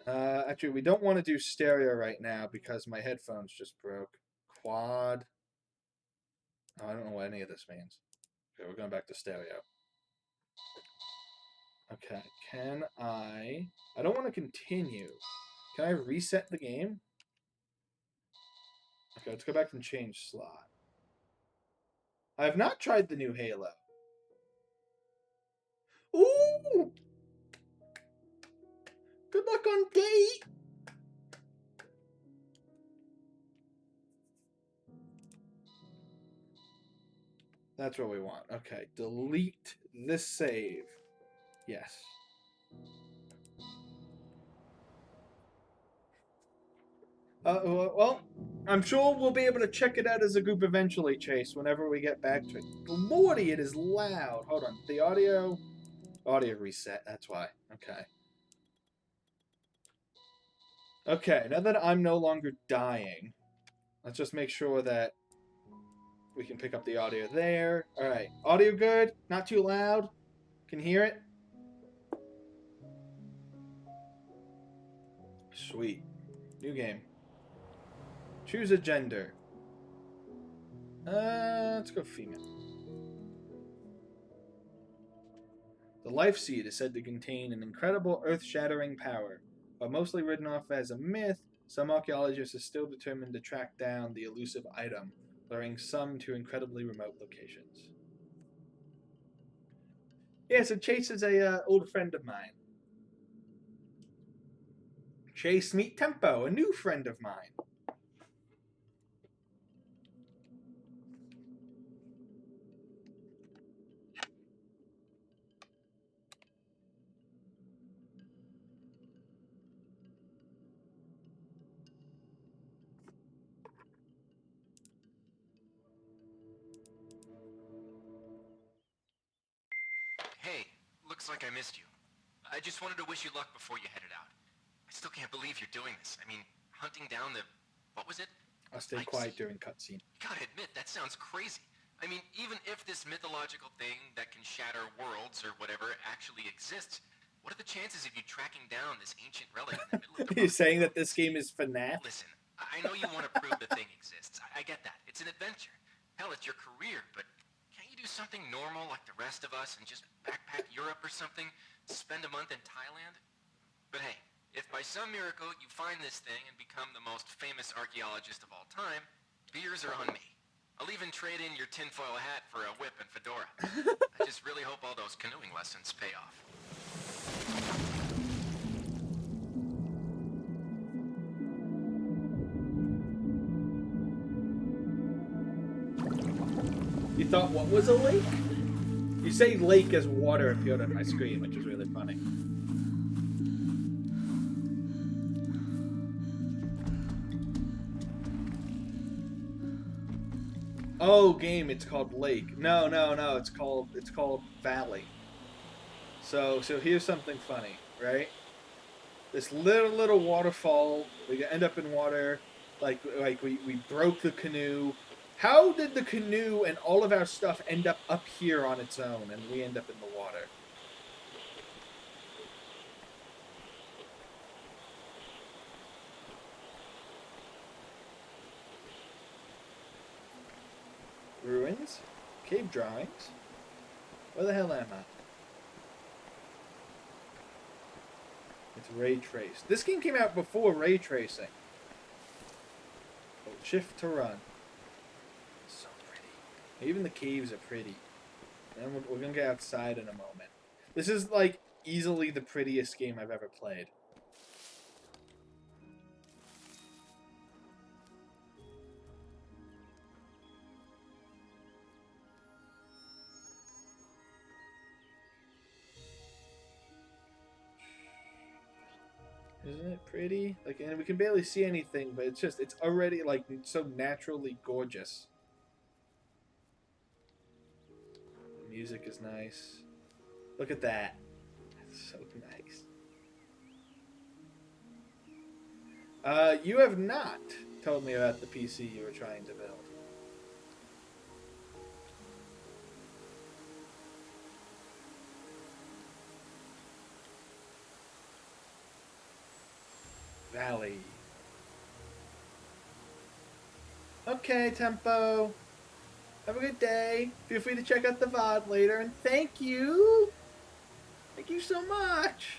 Actually, we don't want to do stereo right now because my headphones just broke. Quad. Oh, I don't know what any of this means. Okay, we're going back to stereo. Okay, can I don't want to continue. Can I reset the game? Okay, let's go back and change slot. I have not tried the new Halo. Ooh! Good luck on date. That's what we want. Okay, delete this save. Yes. Well, I'm sure we'll be able to check it out as a group eventually, Chase, whenever we get back to it. Lordy, it is loud. Hold on. The audio reset. That's why. Okay. Okay, now that I'm no longer dying, let's just make sure that we can pick up the audio there. All right. Audio good? Not too loud? Can hear it? Sweet. New game. Choose a gender. Let's go female. The life seed is said to contain an incredible earth-shattering power. While mostly written off as a myth, some archaeologists are still determined to track down the elusive item, luring some to incredibly remote locations. Yeah, so Chase is a old friend of mine. Chase, meet Tempo, a new friend of mine. Hey, looks like I missed you. I just wanted to wish you luck before you headed out. I still can't believe you're doing this. I mean, hunting down the... what was it? I'll stay quiet during cutscene. You gotta admit, that sounds crazy. I mean, even if this mythological thing that can shatter worlds or whatever actually exists, what are the chances of you tracking down this ancient relic in the middle of the... You're saying that this game is FNAF? Listen, I know you want to prove the thing exists. I get that. It's an adventure. Hell, it's your career, but can't you do something normal like the rest of us and just backpack Europe or something? Spend a month in Thailand? But hey, if by some miracle you find this thing and become the most famous archaeologist of all time, beers are on me. I'll even trade in your tinfoil hat for a whip and fedora. I just really hope all those canoeing lessons pay off. You thought what was a lake? You say lake as water appeared on my screen, which is really funny. Oh, game, it's called Lake. No, it's called Valley. So here's something funny, right? This little waterfall, we end up in water, like we broke the canoe. How did the canoe and all of our stuff end up here on its own, and we end up in the water? Ruins? Cave drawings? Where the hell am I? It's ray traced. This game came out before ray tracing. Hold shift to run. So pretty. Even the caves are pretty. And we're gonna get outside in a moment. This is like easily the prettiest game I've ever played. Isn't it pretty? Like, and we can barely see anything, but it's already like so naturally gorgeous. The music is nice. Look at that. That's so nice. You have not told me about the PC you were trying to build. Valley. Okay, Tempo. Have a good day. Feel free to check out the VOD later, and thank you. Thank you so much.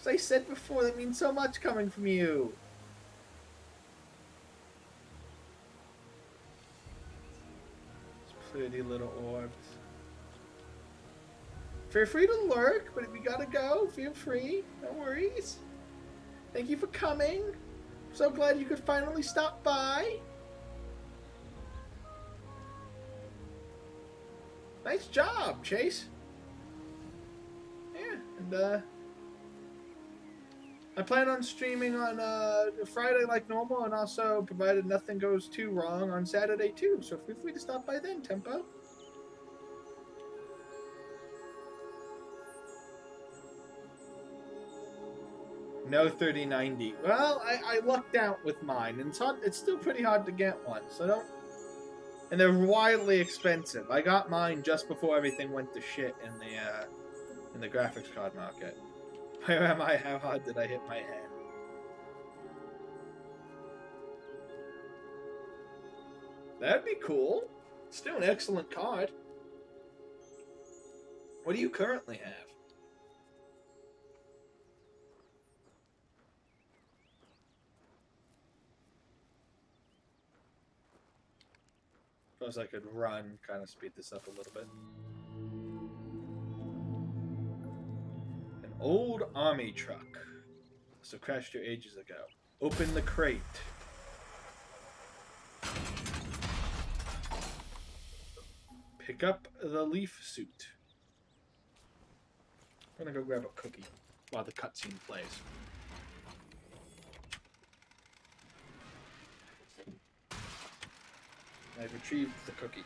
As I said before, that means so much coming from you. Pretty little orbs. Feel free to lurk, but if you gotta go, feel free. No worries. Thank you for coming. So glad you could finally stop by. Nice job, Chase. Yeah, and I plan on streaming on Friday like normal, and also, provided nothing goes too wrong, on Saturday too. So feel free to stop by then, Tempo. No 3090. Well, I lucked out with mine, and it's still pretty hard to get one. So don't. And they're wildly expensive. I got mine just before everything went to shit in the graphics card market. Where am I? How hard did I hit my head? That'd be cool. Still an excellent card. What do you currently have? Suppose I could run, kind of speed this up a little bit. An old army truck. Must have crashed here ages ago. Open the crate. Pick up the leaf suit. I'm gonna go grab a cookie while the cutscene plays. I've retrieved the cookie.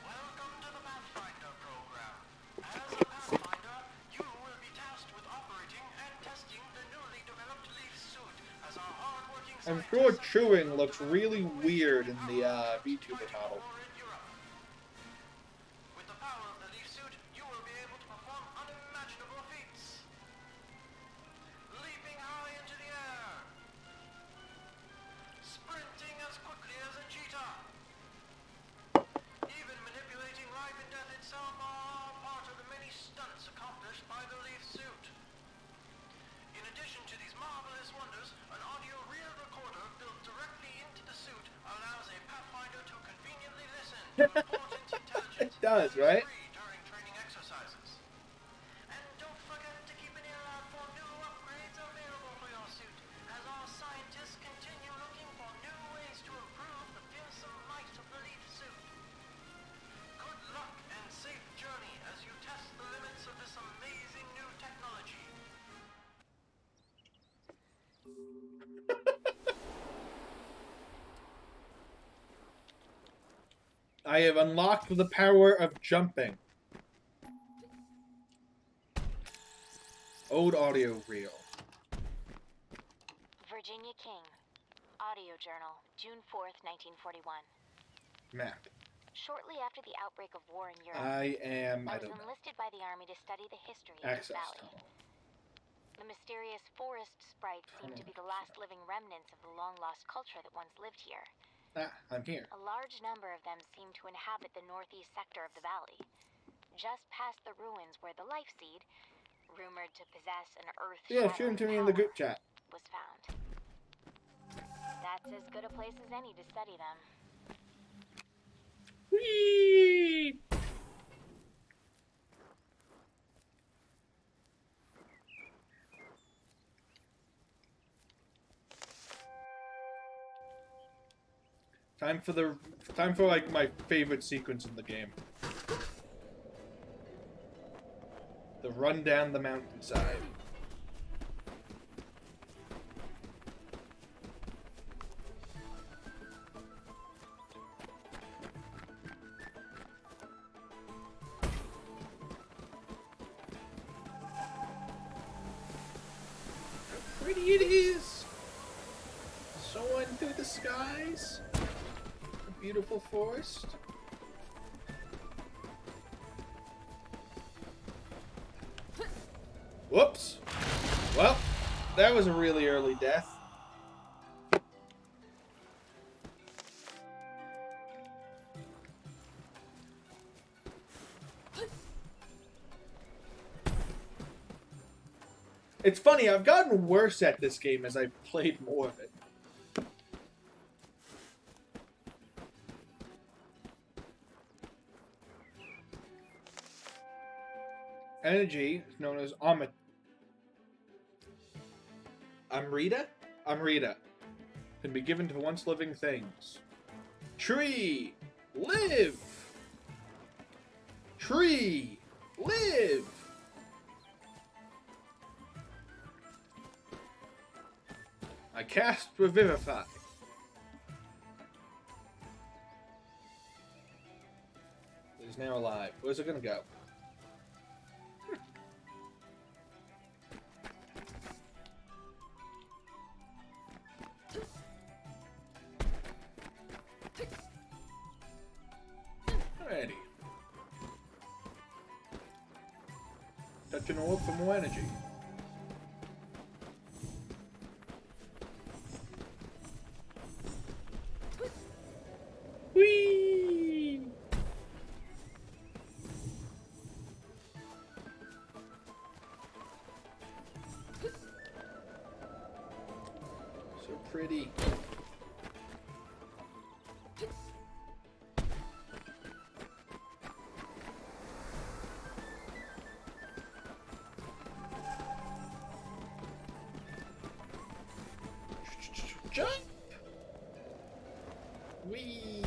Welcome to the Pathfinder program. As a Pathfinder, you will be tasked with operating and testing the newly developed leaf suit as our hard-working I'm sure chewing looks really weird in the VTuber model. With the power of the leaf suit, you will be able to perform unimaginable feats. Leaping high into the air. Sprinting as quickly as a cheetah. Even manipulating life and death itself are part of the many stunts accomplished by the leaf suit. In addition to these marvelous wonders, an audio reel recorder built directly into the suit allows a Pathfinder to conveniently listen to important intelligence. It does, right? During training exercises. And don't forget to keep an ear out for new upgrades available for your suit, as our scientists continue looking for new ways to improve the fearsome might of the leaf suit. Good luck and safe journey as you test the limits of this amazing new technology. I have unlocked the power of jumping. Old audio reel. Virginia King. Audio Journal, June 4th, 1941. Map. Shortly after the outbreak of war in Europe, I was don't know. enlisted by the Army to study the history of this Access valley. tunnel. The mysterious forest sprites seem to be the last living remnants of the long-lost culture that once lived here. Ah, I'm here. A large number of them seem to inhabit the northeast sector of the valley, just past the ruins where the life seed, rumored to possess an Yeah, shoot him to me in the group chat. was found. That's as good a place as any to study them. Whee! Time for like my favorite sequence in the game. The run down the mountainside. How pretty it is! Soaring through the skies. A beautiful forest. Whoops. Well, that was a really early death. It's funny, I've gotten worse at this game as I've played more of it. energy is known as Amrita? Amrita. Can be given to once living things. Tree! Live! Tree! Live! I cast Revivify. It is now alive. Where's it gonna go? Alrighty. Touch an orb for more energy. Whee! So pretty. Jump! Whee!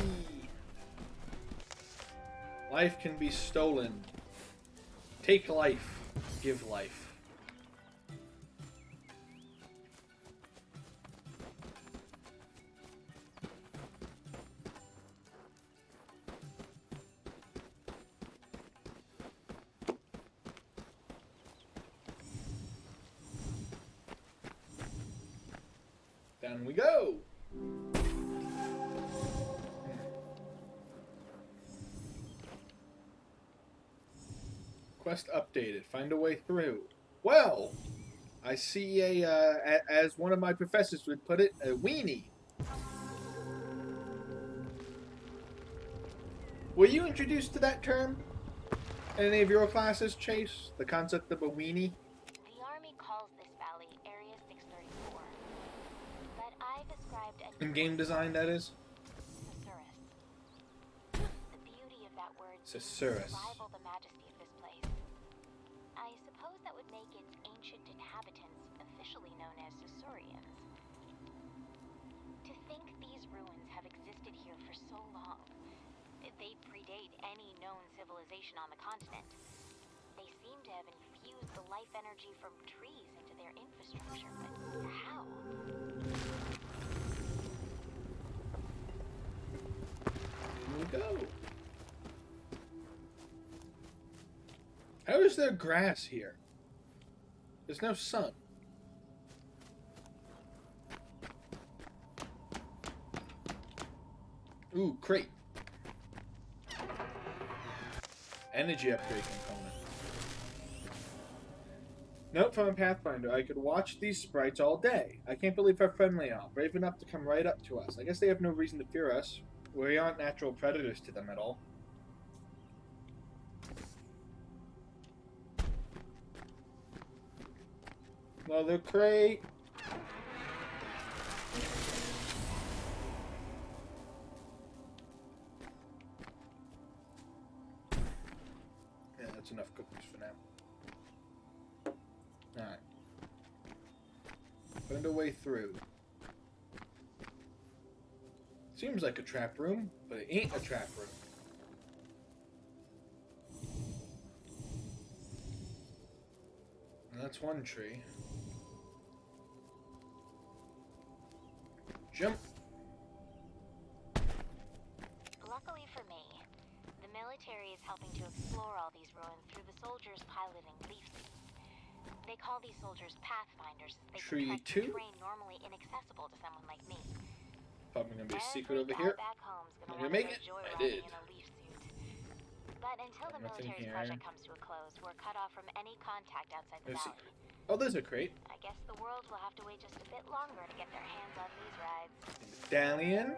Life can be stolen. Take life. Give life. Down we go! Quest updated. Find a way through. Well, I see as one of my professors would put it, a weenie. Were you introduced to that term in any of your classes, Chase? The concept of a weenie? The Army calls this valley Area 634. But I've ascribed a In game design, that is? Susurrus. The beauty of that word seems to Susurrus. rival the majesty of this place. I suppose that would make its ancient inhabitants officially known as Susurians. To think these ruins have existed here for so long. They predate any known civilization on the continent. They seem to have infused the life energy from trees into their infrastructure, but how? Here we go. How is there grass here? There's no sun. Ooh, crate. Energy upgrade component. Note from a Pathfinder, I could watch these sprites all day. I can't believe how friendly they are. Brave enough to come right up to us. I guess they have no reason to fear us. We aren't natural predators to them at all. Another crate. Yeah, that's enough cookies for now. Alright. Find a way through. Seems like a trap room, but it ain't a trap room. And that's one tree. Jump. Luckily for me, the military is helping to explore all these ruins through the soldiers piloting leaf seeds. They call these soldiers pathfinders. They Tree can trek 2? through terrain normally inaccessible to someone like me. Probably gonna be a secret Every over guy here. back home's Am I gonna gonna make want to it? go I joyriding did. in a leaf suit. But until the Nothing military's here. project comes to a close, we're cut off from any contact outside the There's a valley. secret. Oh, there's a crate. I guess the world will have to wait just a bit longer to get their hands on these rides. Medallion.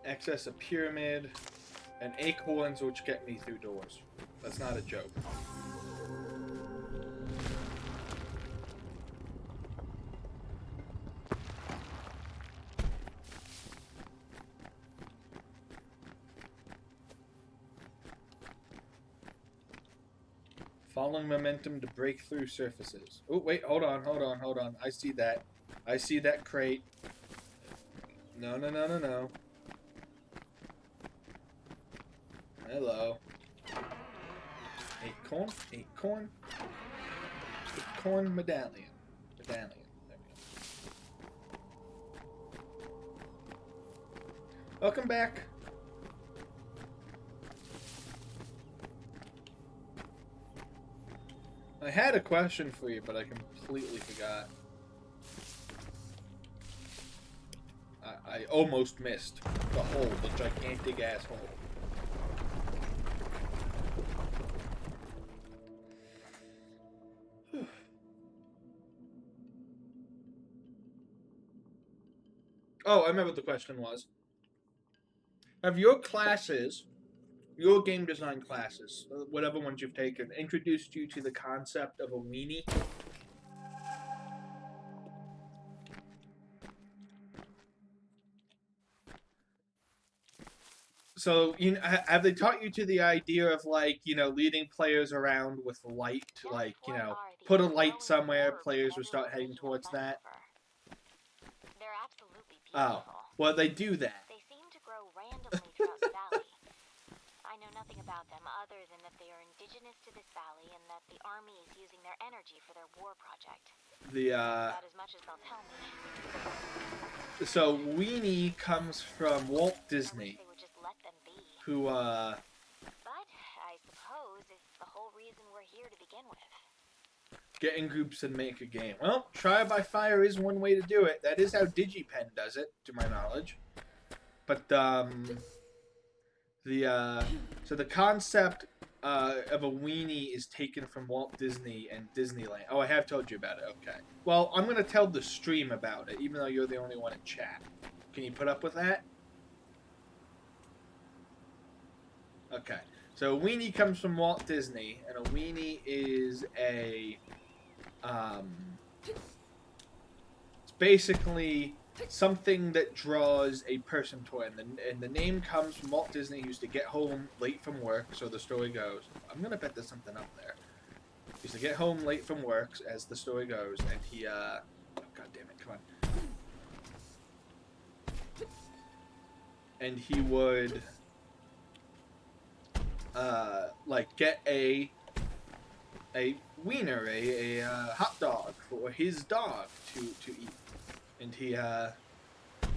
Access a pyramid. And acorns which get me through doors. That's not a joke. Following momentum to break through surfaces. Oh, wait, hold on. I see that. I see that crate. No. Hello. Acorn medallion. There we go. Welcome back. I had a question for you, but I completely forgot. I almost missed the hole, the gigantic asshole. Oh, I remember what the question was. Have your classes, your game design classes, whatever ones you've taken, introduced you to the concept of a weenie? So, have they taught you to the idea of, like, leading players around with light, like, put a light somewhere, players will start heading towards that? They're absolutely Oh, beautiful. well, they do that. They seem to grow randomly throughout the valley. I know nothing about them other than that they are indigenous to this valley and that the army is using their energy for their war project. About as much as they'll tell me. So, weenie comes from Walt I wish Disney, they would just let them be. who, But I suppose it's the whole reason we're here to begin with. get in groups and make a game. Well, trial by fire is one way to do it. That is how DigiPen does it, to my knowledge. But, so the concept of a weenie is taken from Walt Disney and Disneyland. Oh, I have told you about it. Okay. Well, I'm going to tell the stream about it, even though you're the only one in chat. Can you put up with that? Okay. So a weenie comes from Walt Disney, and a weenie is a... it's basically something that draws a person toward, and the name comes from Walt Disney. He used to get home late from work, so the story goes. I'm gonna bet there's something up there. He used to get home late from work, as the story goes, and he oh, god damn it, come on. And he would like get a wiener, a hot dog for his dog to eat. And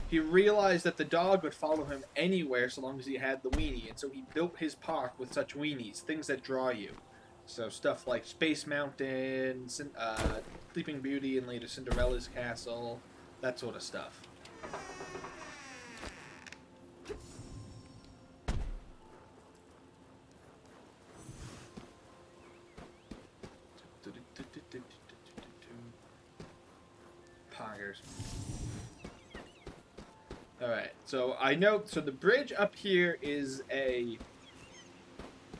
he realized that the dog would follow him anywhere so long as he had the weenie, and so he built his park with such weenies, things that draw you. So stuff like Space Mountain, Sleeping Beauty, and later Cinderella's Castle, that sort of stuff. Poggers. Alright, so I know, so the bridge up here is a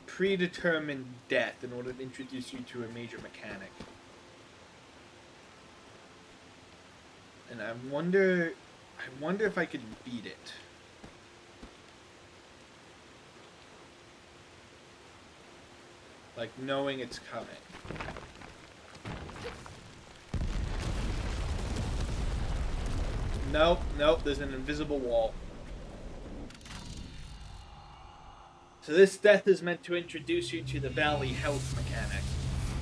predetermined death in order to introduce you to a major mechanic. And I wonder if I could beat it. Like, knowing it's coming. Nope, there's an invisible wall. So this death is meant to introduce you to the valley health mechanic.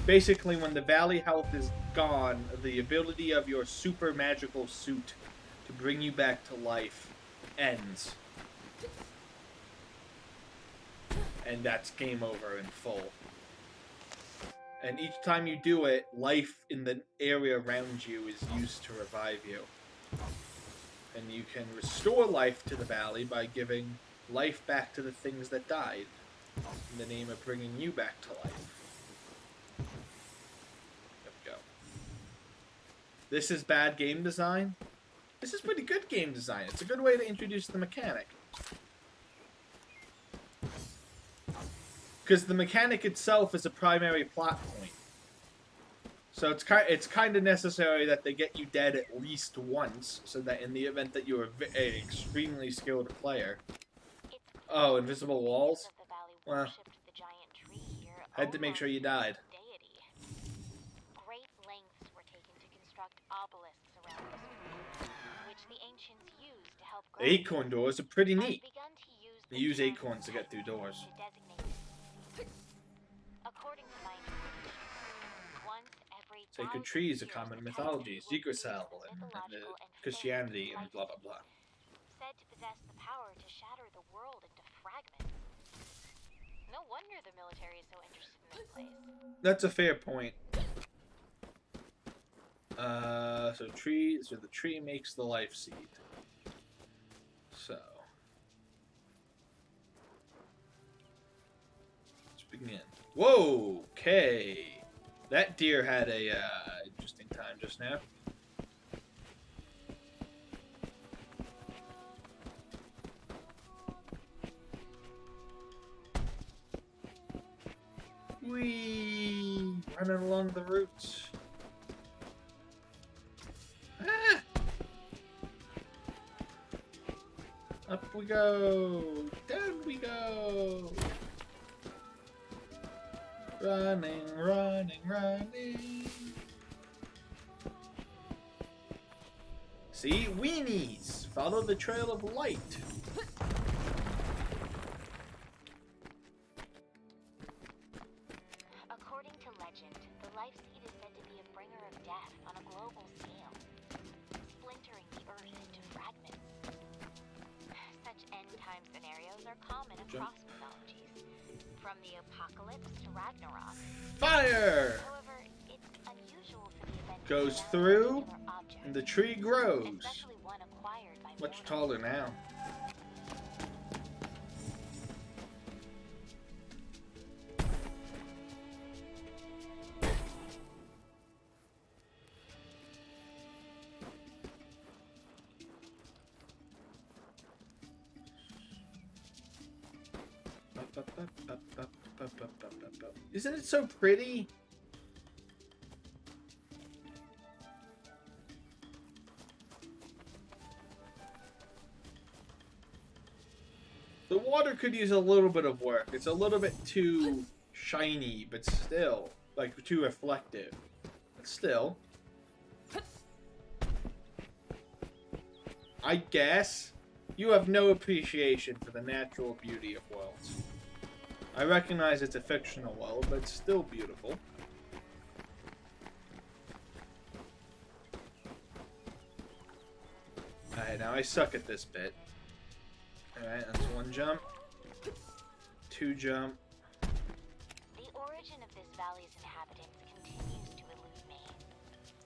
Basically, when the valley health is gone, the ability of your super magical suit to bring you back to life ends. And that's game over in full. And each time you do it, life in the area around you is used to revive you. And you can restore life to the valley by giving life back to the things that died, in the name of bringing you back to life. There we go. This is bad game design? This is pretty good game design. It's a good way to introduce the mechanic. Because the mechanic itself is a primary plot point. So it's kind of necessary that they get you dead at least once, so that in the event that you're an extremely skilled player... Oh, invisible walls? Well, had to make sure you died. construct obelisks around this room, which the ancients used to help The acorn doors are pretty neat. I've begun to use They use acorns to get through doors. to designate this species. According to my interpretation, once every Sacred 1,000 trees are years, common the mythology, Titans will secret produce cell, the and mythological and Christianity, and famous blah blah light blah. said to possess the power to shatter the world into fragments. No wonder the military is so interested in this place. That's a fair point. So the tree makes the life seed. So let's begin. Whoa, okay. That deer had a interesting time just now. Whee! Running along the roots. Ah! Up we go! Down we go! Running, running, running. See? Weenies! Follow the trail of light. According to legend, the life seed is said to be a bringer of death on a global scale, splintering the earth into fragments. Such end-time scenarios are common across mythologies, from the apocalypse to Ragnarok. Fire! However, it's unusual for the event to Goes develop a through, particular object, and the tree grows. especially one acquired by Much mortals. taller now. Isn't it so pretty? The water could use a little bit of work. It's a little bit too shiny, but still, like, too reflective. But still. I guess you have no appreciation for the natural beauty of worlds. I recognize it's a fictional world, but it's still beautiful. Alright, now I suck at this bit. Alright, that's one jump. Two jump. The origin of this valley's inhabitants continues to elude me.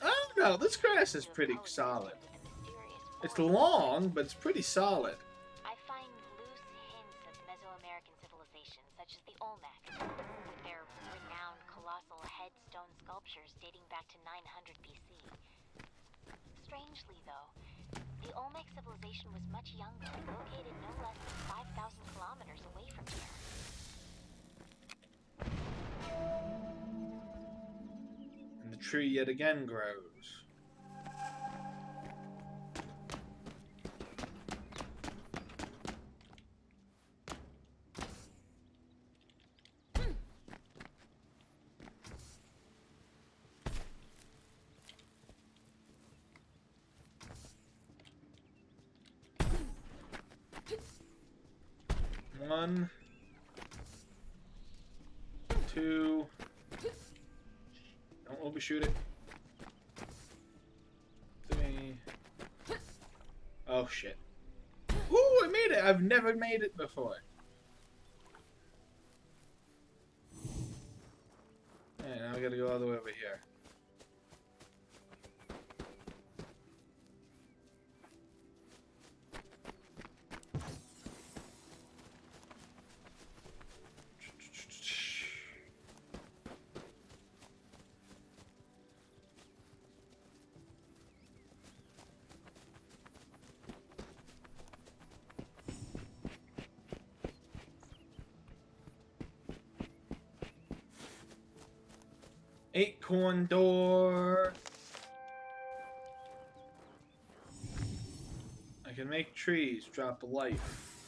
Oh no, this grass is pretty solid. It's long, but it's pretty solid. I find loose hints of Mesoamerican civilizations, such as the Olmec, with their renowned colossal headstone sculptures dating back to 900 BC. Strangely, though, the Olmec civilization was much younger and located no less than 5,000 kilometers away from here. And the tree yet again grows. One, two. Don't overshoot it. Three. Oh shit. Ooh, I made it! I've never made it before. Alright, now I gotta go all the way over here. Acorn door. I can make trees drop life.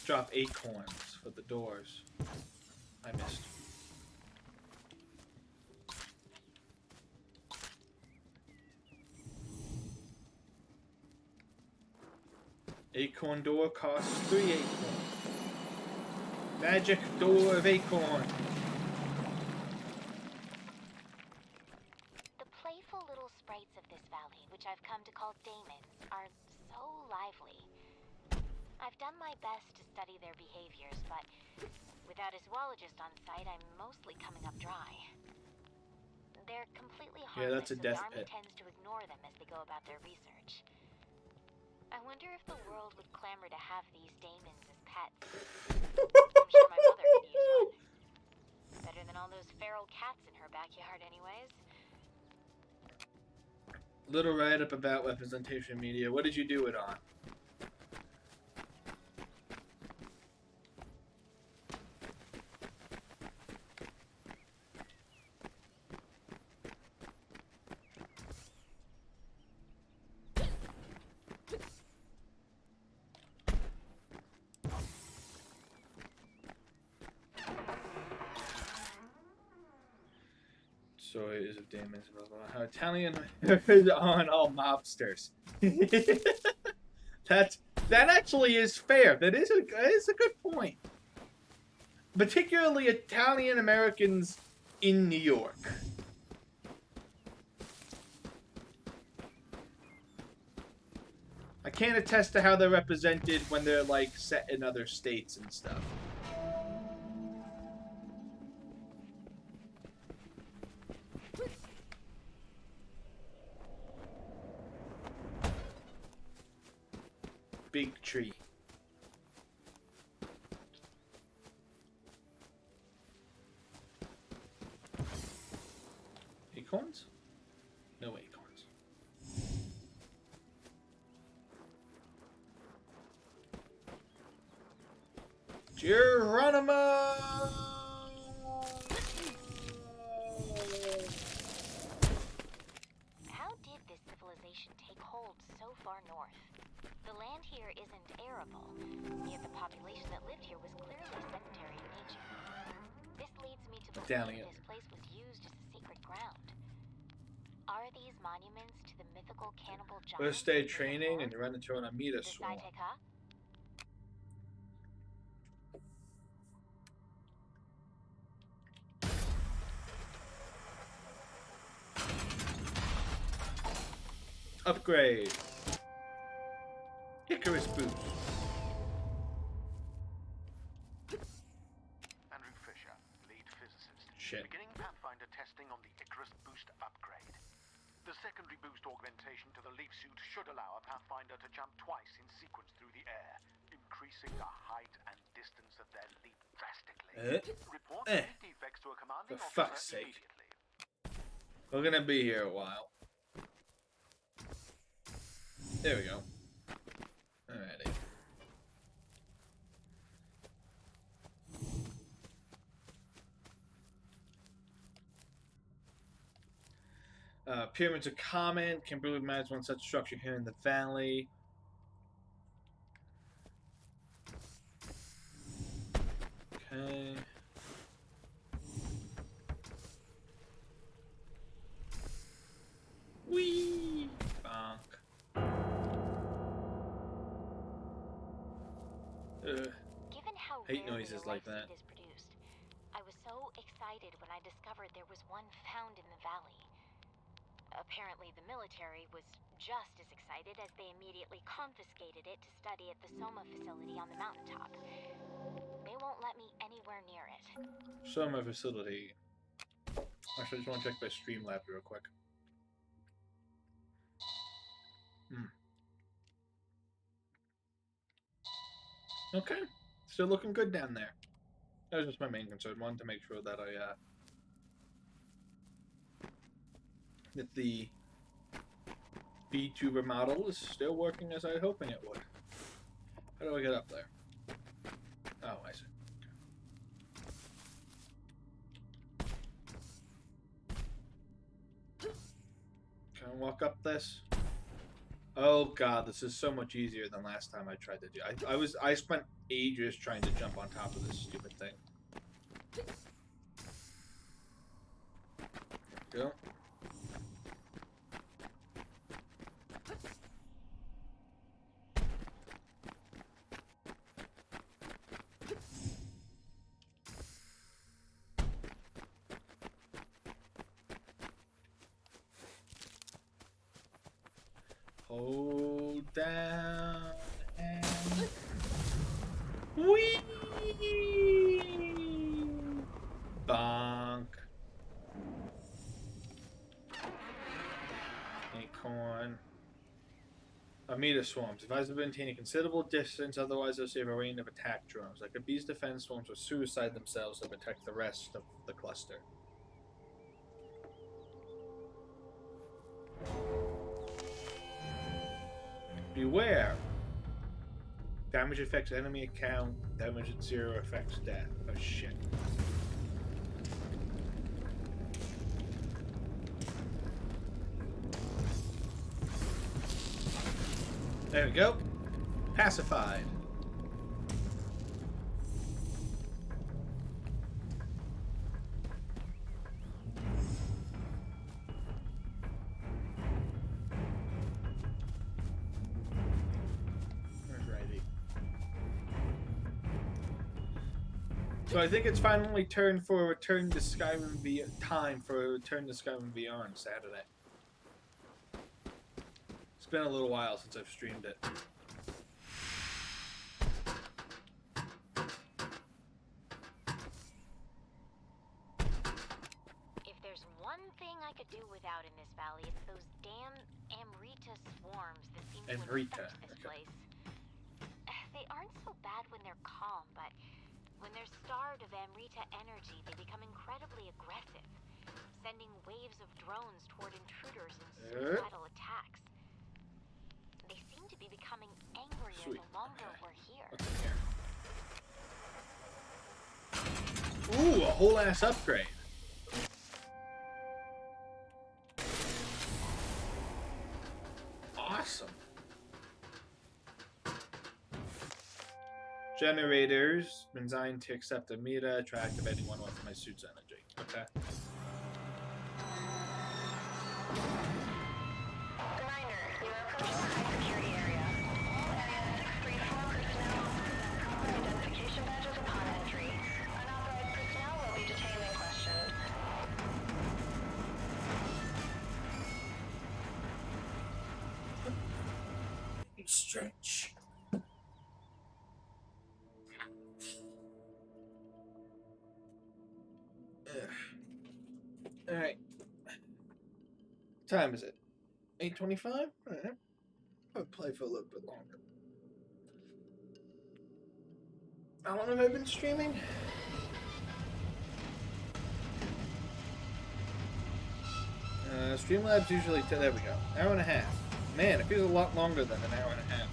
Drop acorns for the doors. I missed. Acorn door costs 3 acorn. Magic door of acorn. The playful little sprites of this valley, which I've come to call daemons, are so lively. I've done my best to study their behaviors, but without a zoologist on site, I'm mostly coming up dry. They're completely harmless, Yeah, that's a so death the army pit. tends to ignore them as they go about their research. I wonder if the world would clamor to have these daemons as pets. I'm sure my mother could use one. Better than all those feral cats in her backyard anyways. Little write-up about representation media. What did you do it on? Stories of demons, blah, blah, blah. How Italian is on all mobsters. That actually is fair. That is a good point. Particularly Italian Americans in New York. I can't attest to how they're represented when they're like set in other states and stuff. Big tree. Acorns? No acorns. Geronimo! How did this civilization take hold so far north? The land here isn't arable, yet the population that lived here was clearly sedentary in nature. This leads me to believe this place was used as a sacred ground. Are these monuments to the mythical cannibal giants? First day training and you run into an Amida swarm. Upgrade. Icarus boost. Andrew Fisher, lead physicist. Shit. Beginning Pathfinder testing on the Icarus boost upgrade. The secondary boost augmentation to the leaf suit should allow a Pathfinder to jump twice in sequence through the air, increasing the height and distance of their leap drastically. Report any defects to a commanding For fuck's officer sake. immediately. We're gonna be here a while. There we go. Alrighty. Pyramids are common. Can barely imagine one such structure here in the valley. Okay. Whee! Bonk. Given how Hate rarely noises a like life that. suit is produced, I was so excited when I discovered there was one found in the valley. Apparently the military was just as excited as they immediately confiscated it to study at the Soma facility on the mountaintop. They won't let me anywhere near it. Soma facility. Actually, I just want to check my Streamlabs real quick. Okay, still looking good down there. That was just my main concern. Wanted to make sure that that the VTuber model is still working as I was hoping it would. How do I get up there? Oh, I see. Okay. Can I walk up this? Oh god, this is so much easier than last time I tried to do. I spent ages trying to jump on top of this stupid thing. There we go. Hold down and whee! Bonk. Acorn. Amida swarms. Advised to maintain a considerable distance, otherwise they'll save a rain of attack drones. Like the bee's defense swarms will suicide themselves to protect the rest of the cluster. Beware! Damage affects enemy account. Damage at 0 affects death. Oh shit. There we go. Pacified. So I think it's finally time for a return to Skyrim VR on Saturday. It's been a little while since I've streamed it. If there's one thing I could do without in this valley, it's those damn Amrita swarms that seem to infect this place. They aren't so bad when they're calm, but when they're starved of Amrita energy, they become incredibly aggressive, sending waves of drones toward intruders in suicidal attacks. They seem to be becoming angrier the longer we're here. What's in here? Ooh, a whole ass upgrade. Awesome. Generators designed to accept Amida, try activating one with my suit's energy. Okay. Reminder, you are approaching a high security area. Area 634 personnel present proper identification badges upon entry. Unauthorized personnel will be detained and questioned. Stretch. Alright. Time is it? 8:25? Alright. I'll play for a little bit longer. How long have I been streaming? Streamlabs usually, there we go. Hour and a half. Man, it feels a lot longer than an hour and a half.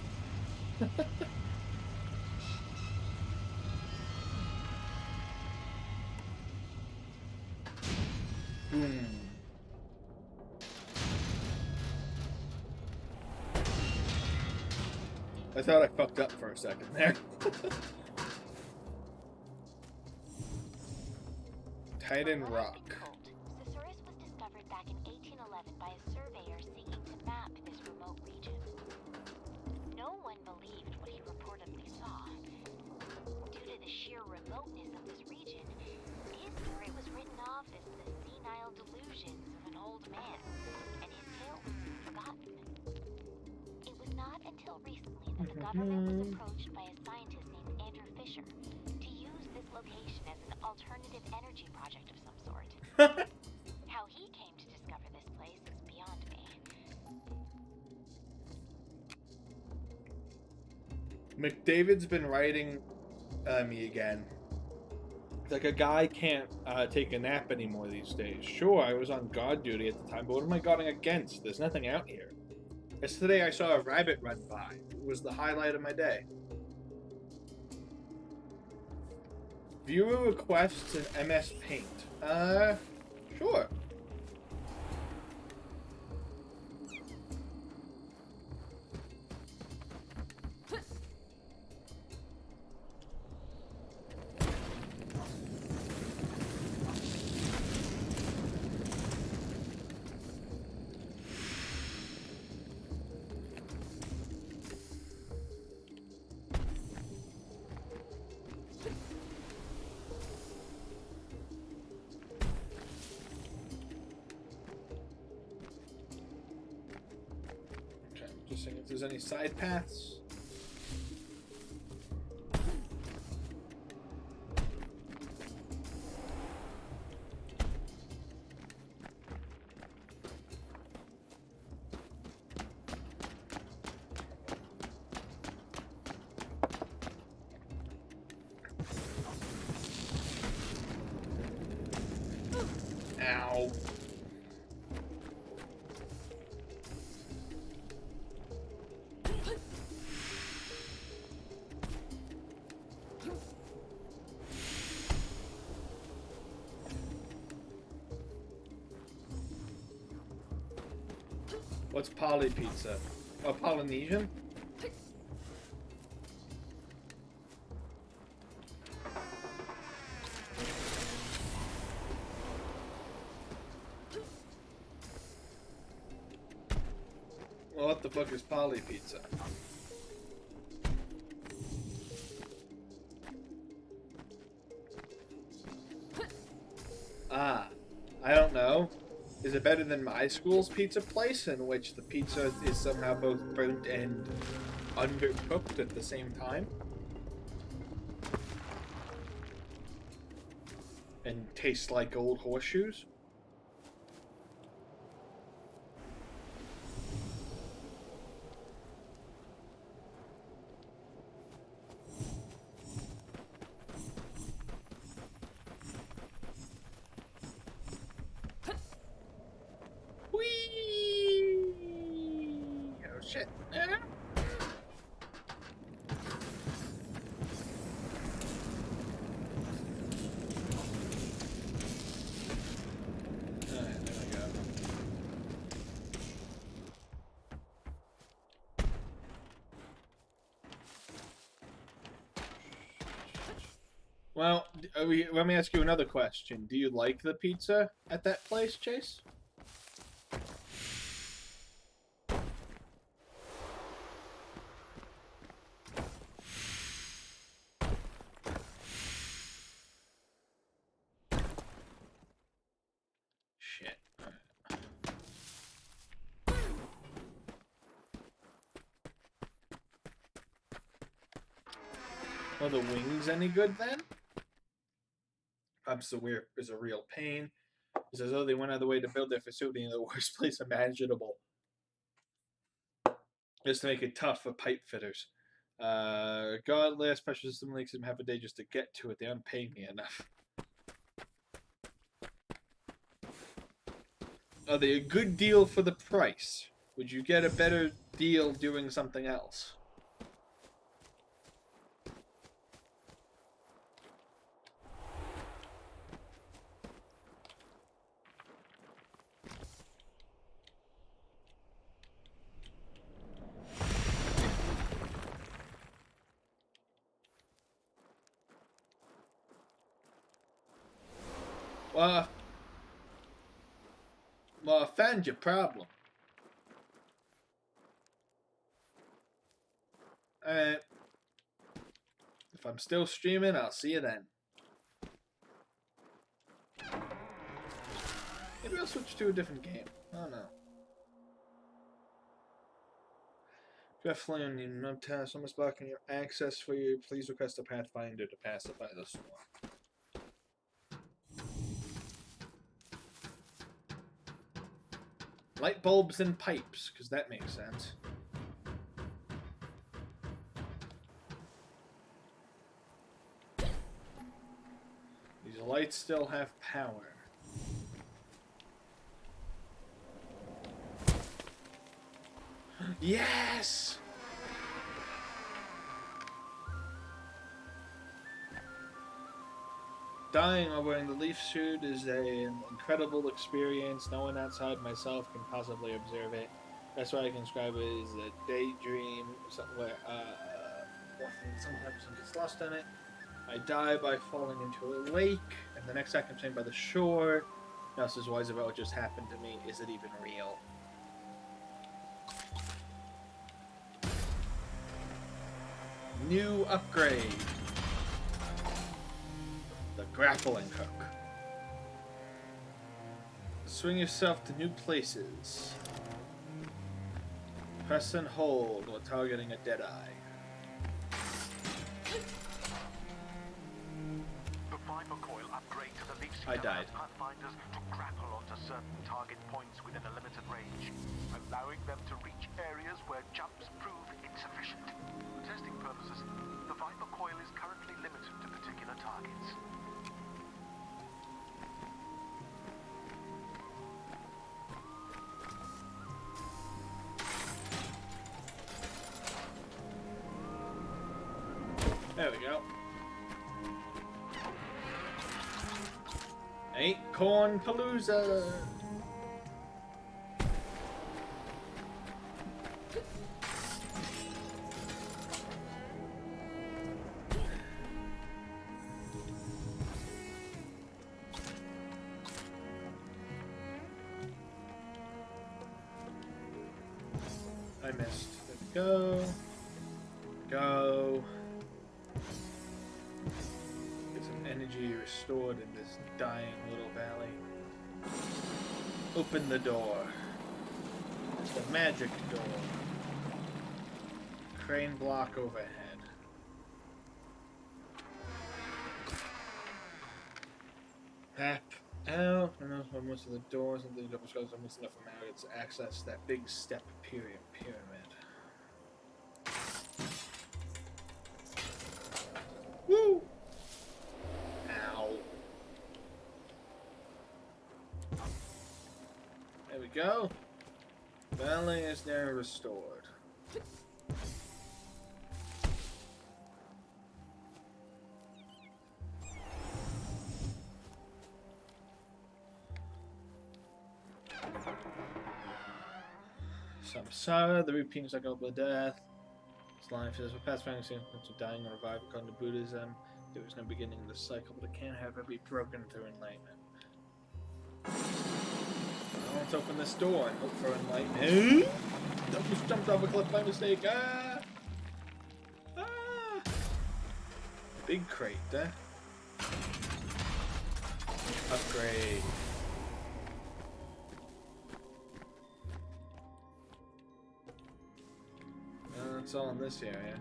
Boom. I thought I fucked up for a second there. Titan Rock. Ciceris was discovered back in 1811 by a surveyor seeking to map this remote region. No one believed what he reportedly saw. Due to the sheer remoteness of this region, his story was written off as the senile delusions of an old man, and his tale was forgotten. It was not until recently that the government was approached by a scientist named Andrew Fisher to use this location as an alternative energy project of some sort. How he came to discover this place is beyond me. McDavid's been writing me again. It's like a guy can't take a nap anymore these days. Sure, I was on guard duty at the time, but what am I guarding against? There's nothing out here. Yesterday I saw a rabbit run by. It was the highlight of my day. Viewer requests in MS Paint. Sure. Just seeing if there's any side paths. Ow. What's Poly Pizza? Oh, Polynesian? Well, what the fuck is Poly Pizza? Ah, I don't know. Is it better than my school's pizza place, in which the pizza is somehow both burnt and undercooked at the same time? And tastes like old horseshoes? Whee! Oh shit. Ah. Alright, there we go. Well, let me ask you another question. Do you like the pizza at that place, Chase? Shit. Are the wings any good then? Perhaps the weir is a real pain. It's as though they went out of the way to build their facility in the worst place imaginable. Just to make it tough for pipe fitters. Regardless, pressure system leaks them half a day just to get to it. They aren't paying me enough. Are they a good deal for the price? Would you get a better deal doing something else? Well, I found your problem. Alright. If I'm still streaming, I'll see you then. Maybe I'll switch to a different game. I don't know. Definitely on the no task. Someone's blocking your access for you. Please request a Pathfinder to pacify the storm. Light bulbs and pipes, because that makes sense. These lights still have power. Yes! Dying while wearing the leaf suit is an incredible experience. No one outside myself can possibly observe it. That's why I can describe it as a daydream, where sometimes one gets lost in it. I die by falling into a lake, and the next second I'm standing by the shore. Now this is wise about what just happened to me. Is it even real? New upgrade. The grappling hook. Swing yourself to new places. Press and hold while targeting a dead eye. The fiber coil upgrade to the leaf suit I died. allows Pathfinders to grapple onto certain target points within a limited range, allowing them to reach areas where jumps prove insufficient. For testing purposes, the fiber coil is currently limited to particular targets. There we go. Acorn Palooza! I missed. There we go. Go. Get some energy restored in this dying little valley. Open the door. It's the magic door. Crane block overhead. Map out. I know most of the doors and the double skulls are missing enough from out to access that big step pyramid. Woo! Ow. There we go. Valley is now restored. Samsara, the routine cycle of death. This line says, "For past finding to dying and revive according to Buddhism, there is no beginning of the cycle, but it can however be broken through enlightenment." Now let's open this door and hope for enlightenment. Almost jumped off a cliff by mistake. Ah! Ah! Big crate, eh? Upgrade. It's all in this area.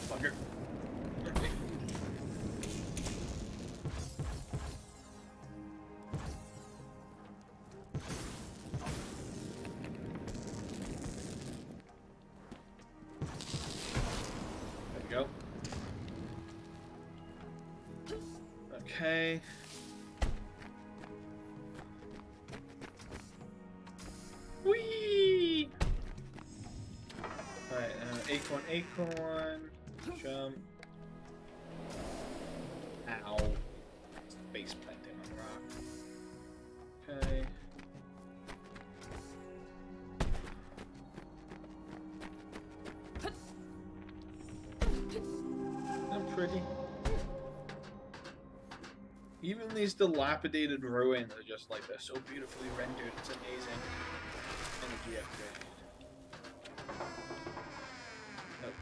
Fucker. There we go. Okay. Whee! Alright, acorn. Jump. Ow. Base planting on rock. Okay. Isn't that pretty? Even these dilapidated ruins are just like, they're so beautifully rendered. It's amazing. Energy upgrade. Note.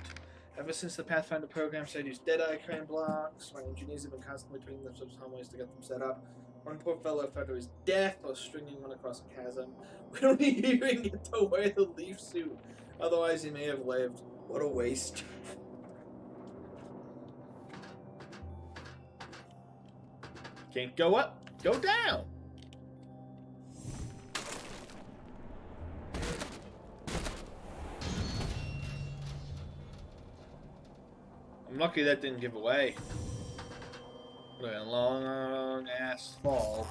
Ever since the Pathfinder program said use Deadeye crane blocks, my engineers have been constantly putting themselves on ways to get them set up. One poor fellow fell to his death while stringing one across a chasm. We don't even get to wear the leaf suit. Otherwise he may have lived. What a waste. Can't go up, go down. I'm lucky that didn't give away. What a long ass fall.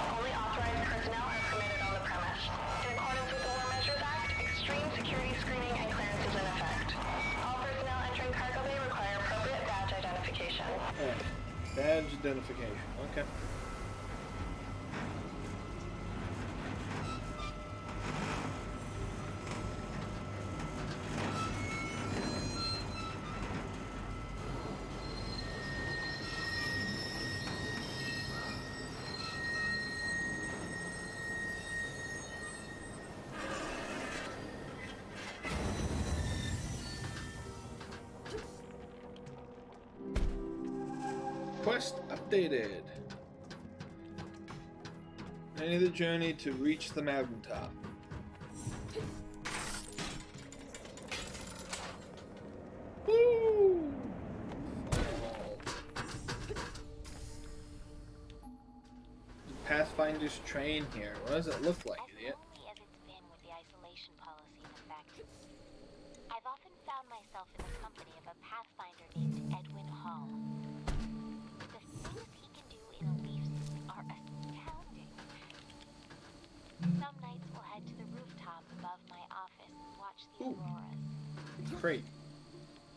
Only authorized personnel are permitted on the premise. In accordance with the War Measures Act, extreme security screening and clearance is in effect. All personnel entering cargo bay require appropriate badge identification. Badge identification. Okay. updated. Any of the journey to reach the mountaintop. Woo! Pathfinder's train here. What does it look like, As idiot? lonely as it's been with the isolation policy in effect, I've often found myself in the company of a Pathfinder named Edwin Hall. The things he can do in a leaf suit are astounding. Some nights we'll head to the rooftop above my office and watch the Ooh. auroras. Great.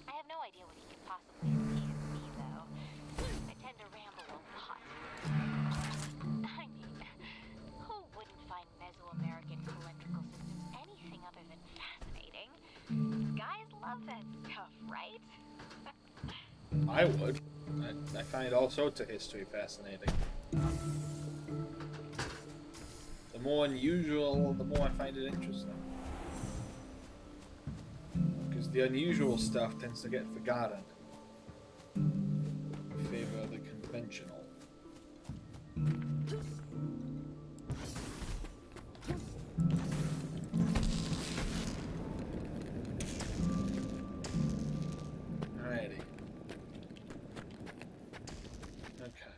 I have no idea what he could possibly see in me, though. I tend to ramble a lot. I mean, who wouldn't find Mesoamerican calendrical systems anything other than fascinating? Guys love that stuff, right? I would. I find all sorts of history fascinating. The more unusual, the more I find it interesting. Because the unusual stuff tends to get forgotten in favor of the conventional. Alrighty. Okay.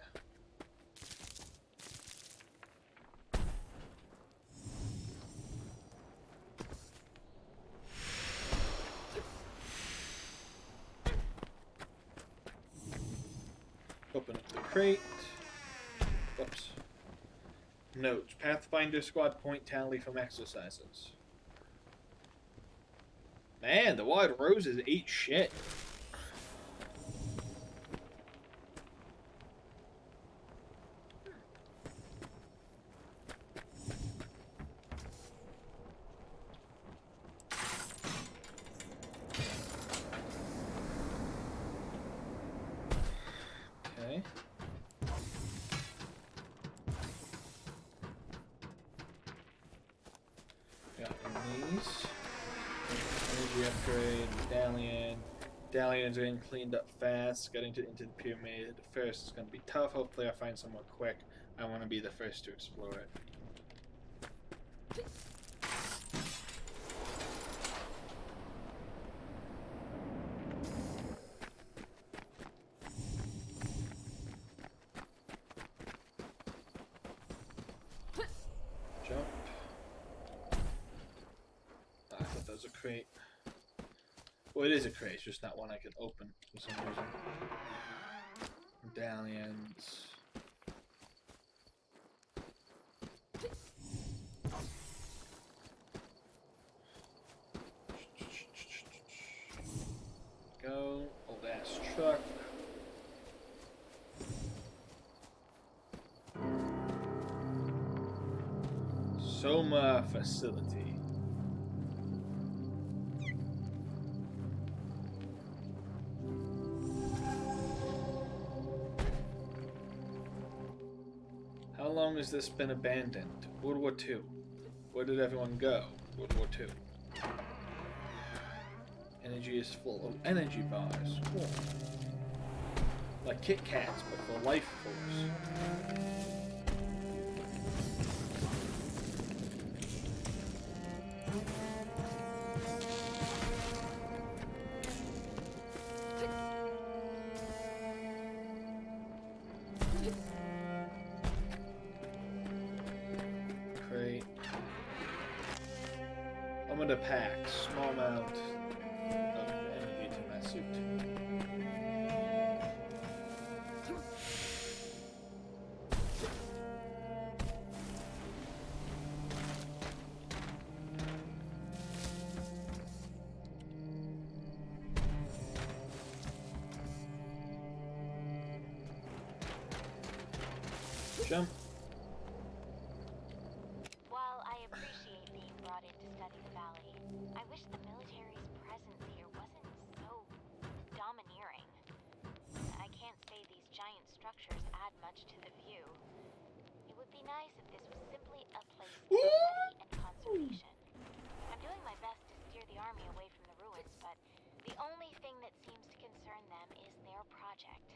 Open up the crate. Whoops. Notes. Pathfinder squad point tally from exercises. Man, the wild roses ate shit. Okay. Got these. Energy upgrade, medallion. Medallions are getting cleaned up fast. Getting into the pyramid first is going to be tough. Hopefully I find somewhere quick. I want to be the first to explore it. Jump. I thought that was a crate. Well, it is a crate, it's just not one I can open for some reason. Medallions. Go. Old ass truck. Soma facility. How long has this been abandoned? World War II. Where did everyone go? World War II. Energy is full of energy bars. Cool. Like Kit Kats, but for life force. Great. I'm gonna pack small amount of energy to my suit. Jump. While I appreciate being brought in to study the valley, I wish the military's presence here wasn't so domineering. I can't say these giant structures add much to the view. It would be nice if this was simply a place of study and conservation. I'm doing my best to steer the army away from the ruins, but the only thing that seems to concern them is their project.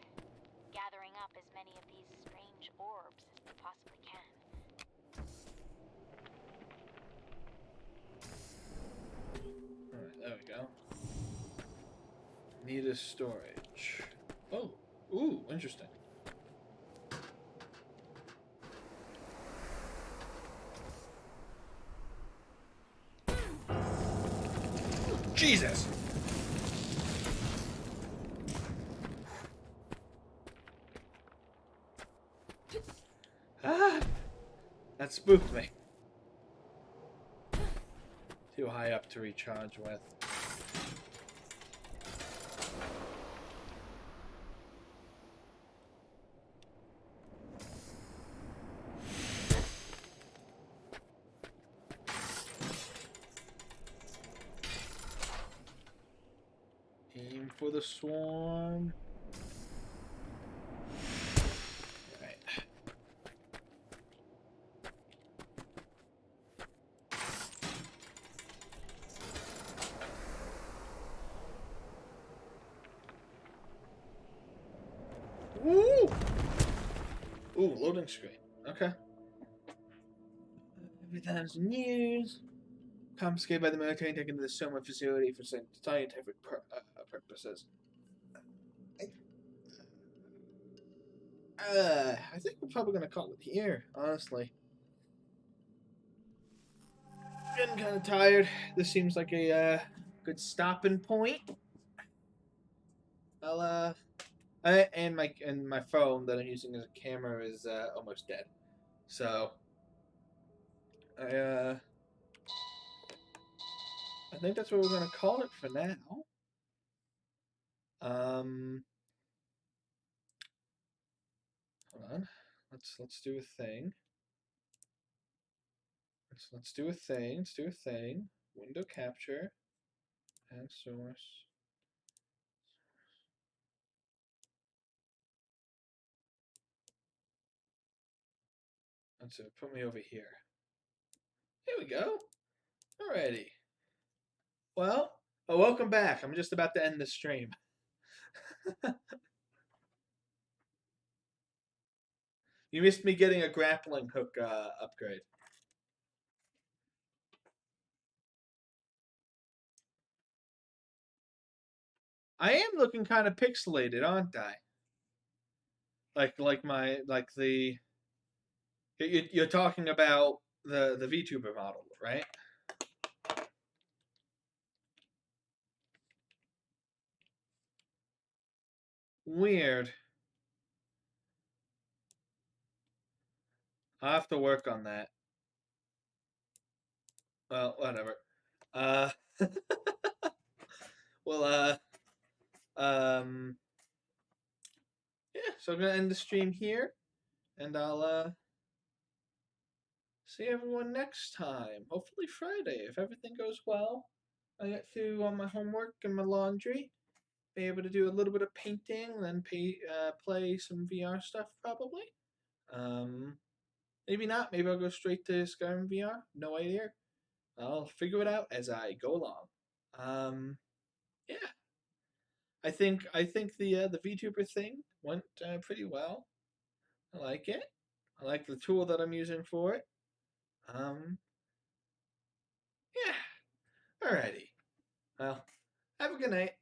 gathering up as many of these strange orbs as we possibly can. Alright, there we go. Need a storage. Oh, ooh, interesting. Jesus! Ah! That spooked me. Too high up to recharge with. Aim for the swarm. Right. Woo! Ooh, loading screen. Okay. Every 1,000 years. Confiscated by the military and taken to the Soma facility for scientific purposes. I think we're probably going to call it here, honestly. Getting kind of tired. This seems like a good stopping point. I'll and my phone that I'm using as a camera is almost dead, so I think that's what we're gonna call it for now. Hold on. Let's do a thing. Let's do a thing. Let's do a thing. Window capture and source. Let's put me over here. Here we go. Alrighty. Well, welcome back. I'm just about to end the stream. You missed me getting a grappling hook upgrade. I am looking kind of pixelated, aren't I? Like the you're talking about the VTuber model, right? Weird. I'll have to work on that. Well, whatever. Well, yeah, so I'm gonna end the stream here, and I'll see everyone next time. Hopefully Friday, if everything goes well. I get through all my homework and my laundry. Be able to do a little bit of painting, then play some VR stuff probably. Maybe not. Maybe I'll go straight to Skyrim VR. No idea. I'll figure it out as I go along. Yeah. I think the VTuber thing went pretty well. I like it. I like the tool that I'm using for it. Yeah. Alrighty. Well, have a good night.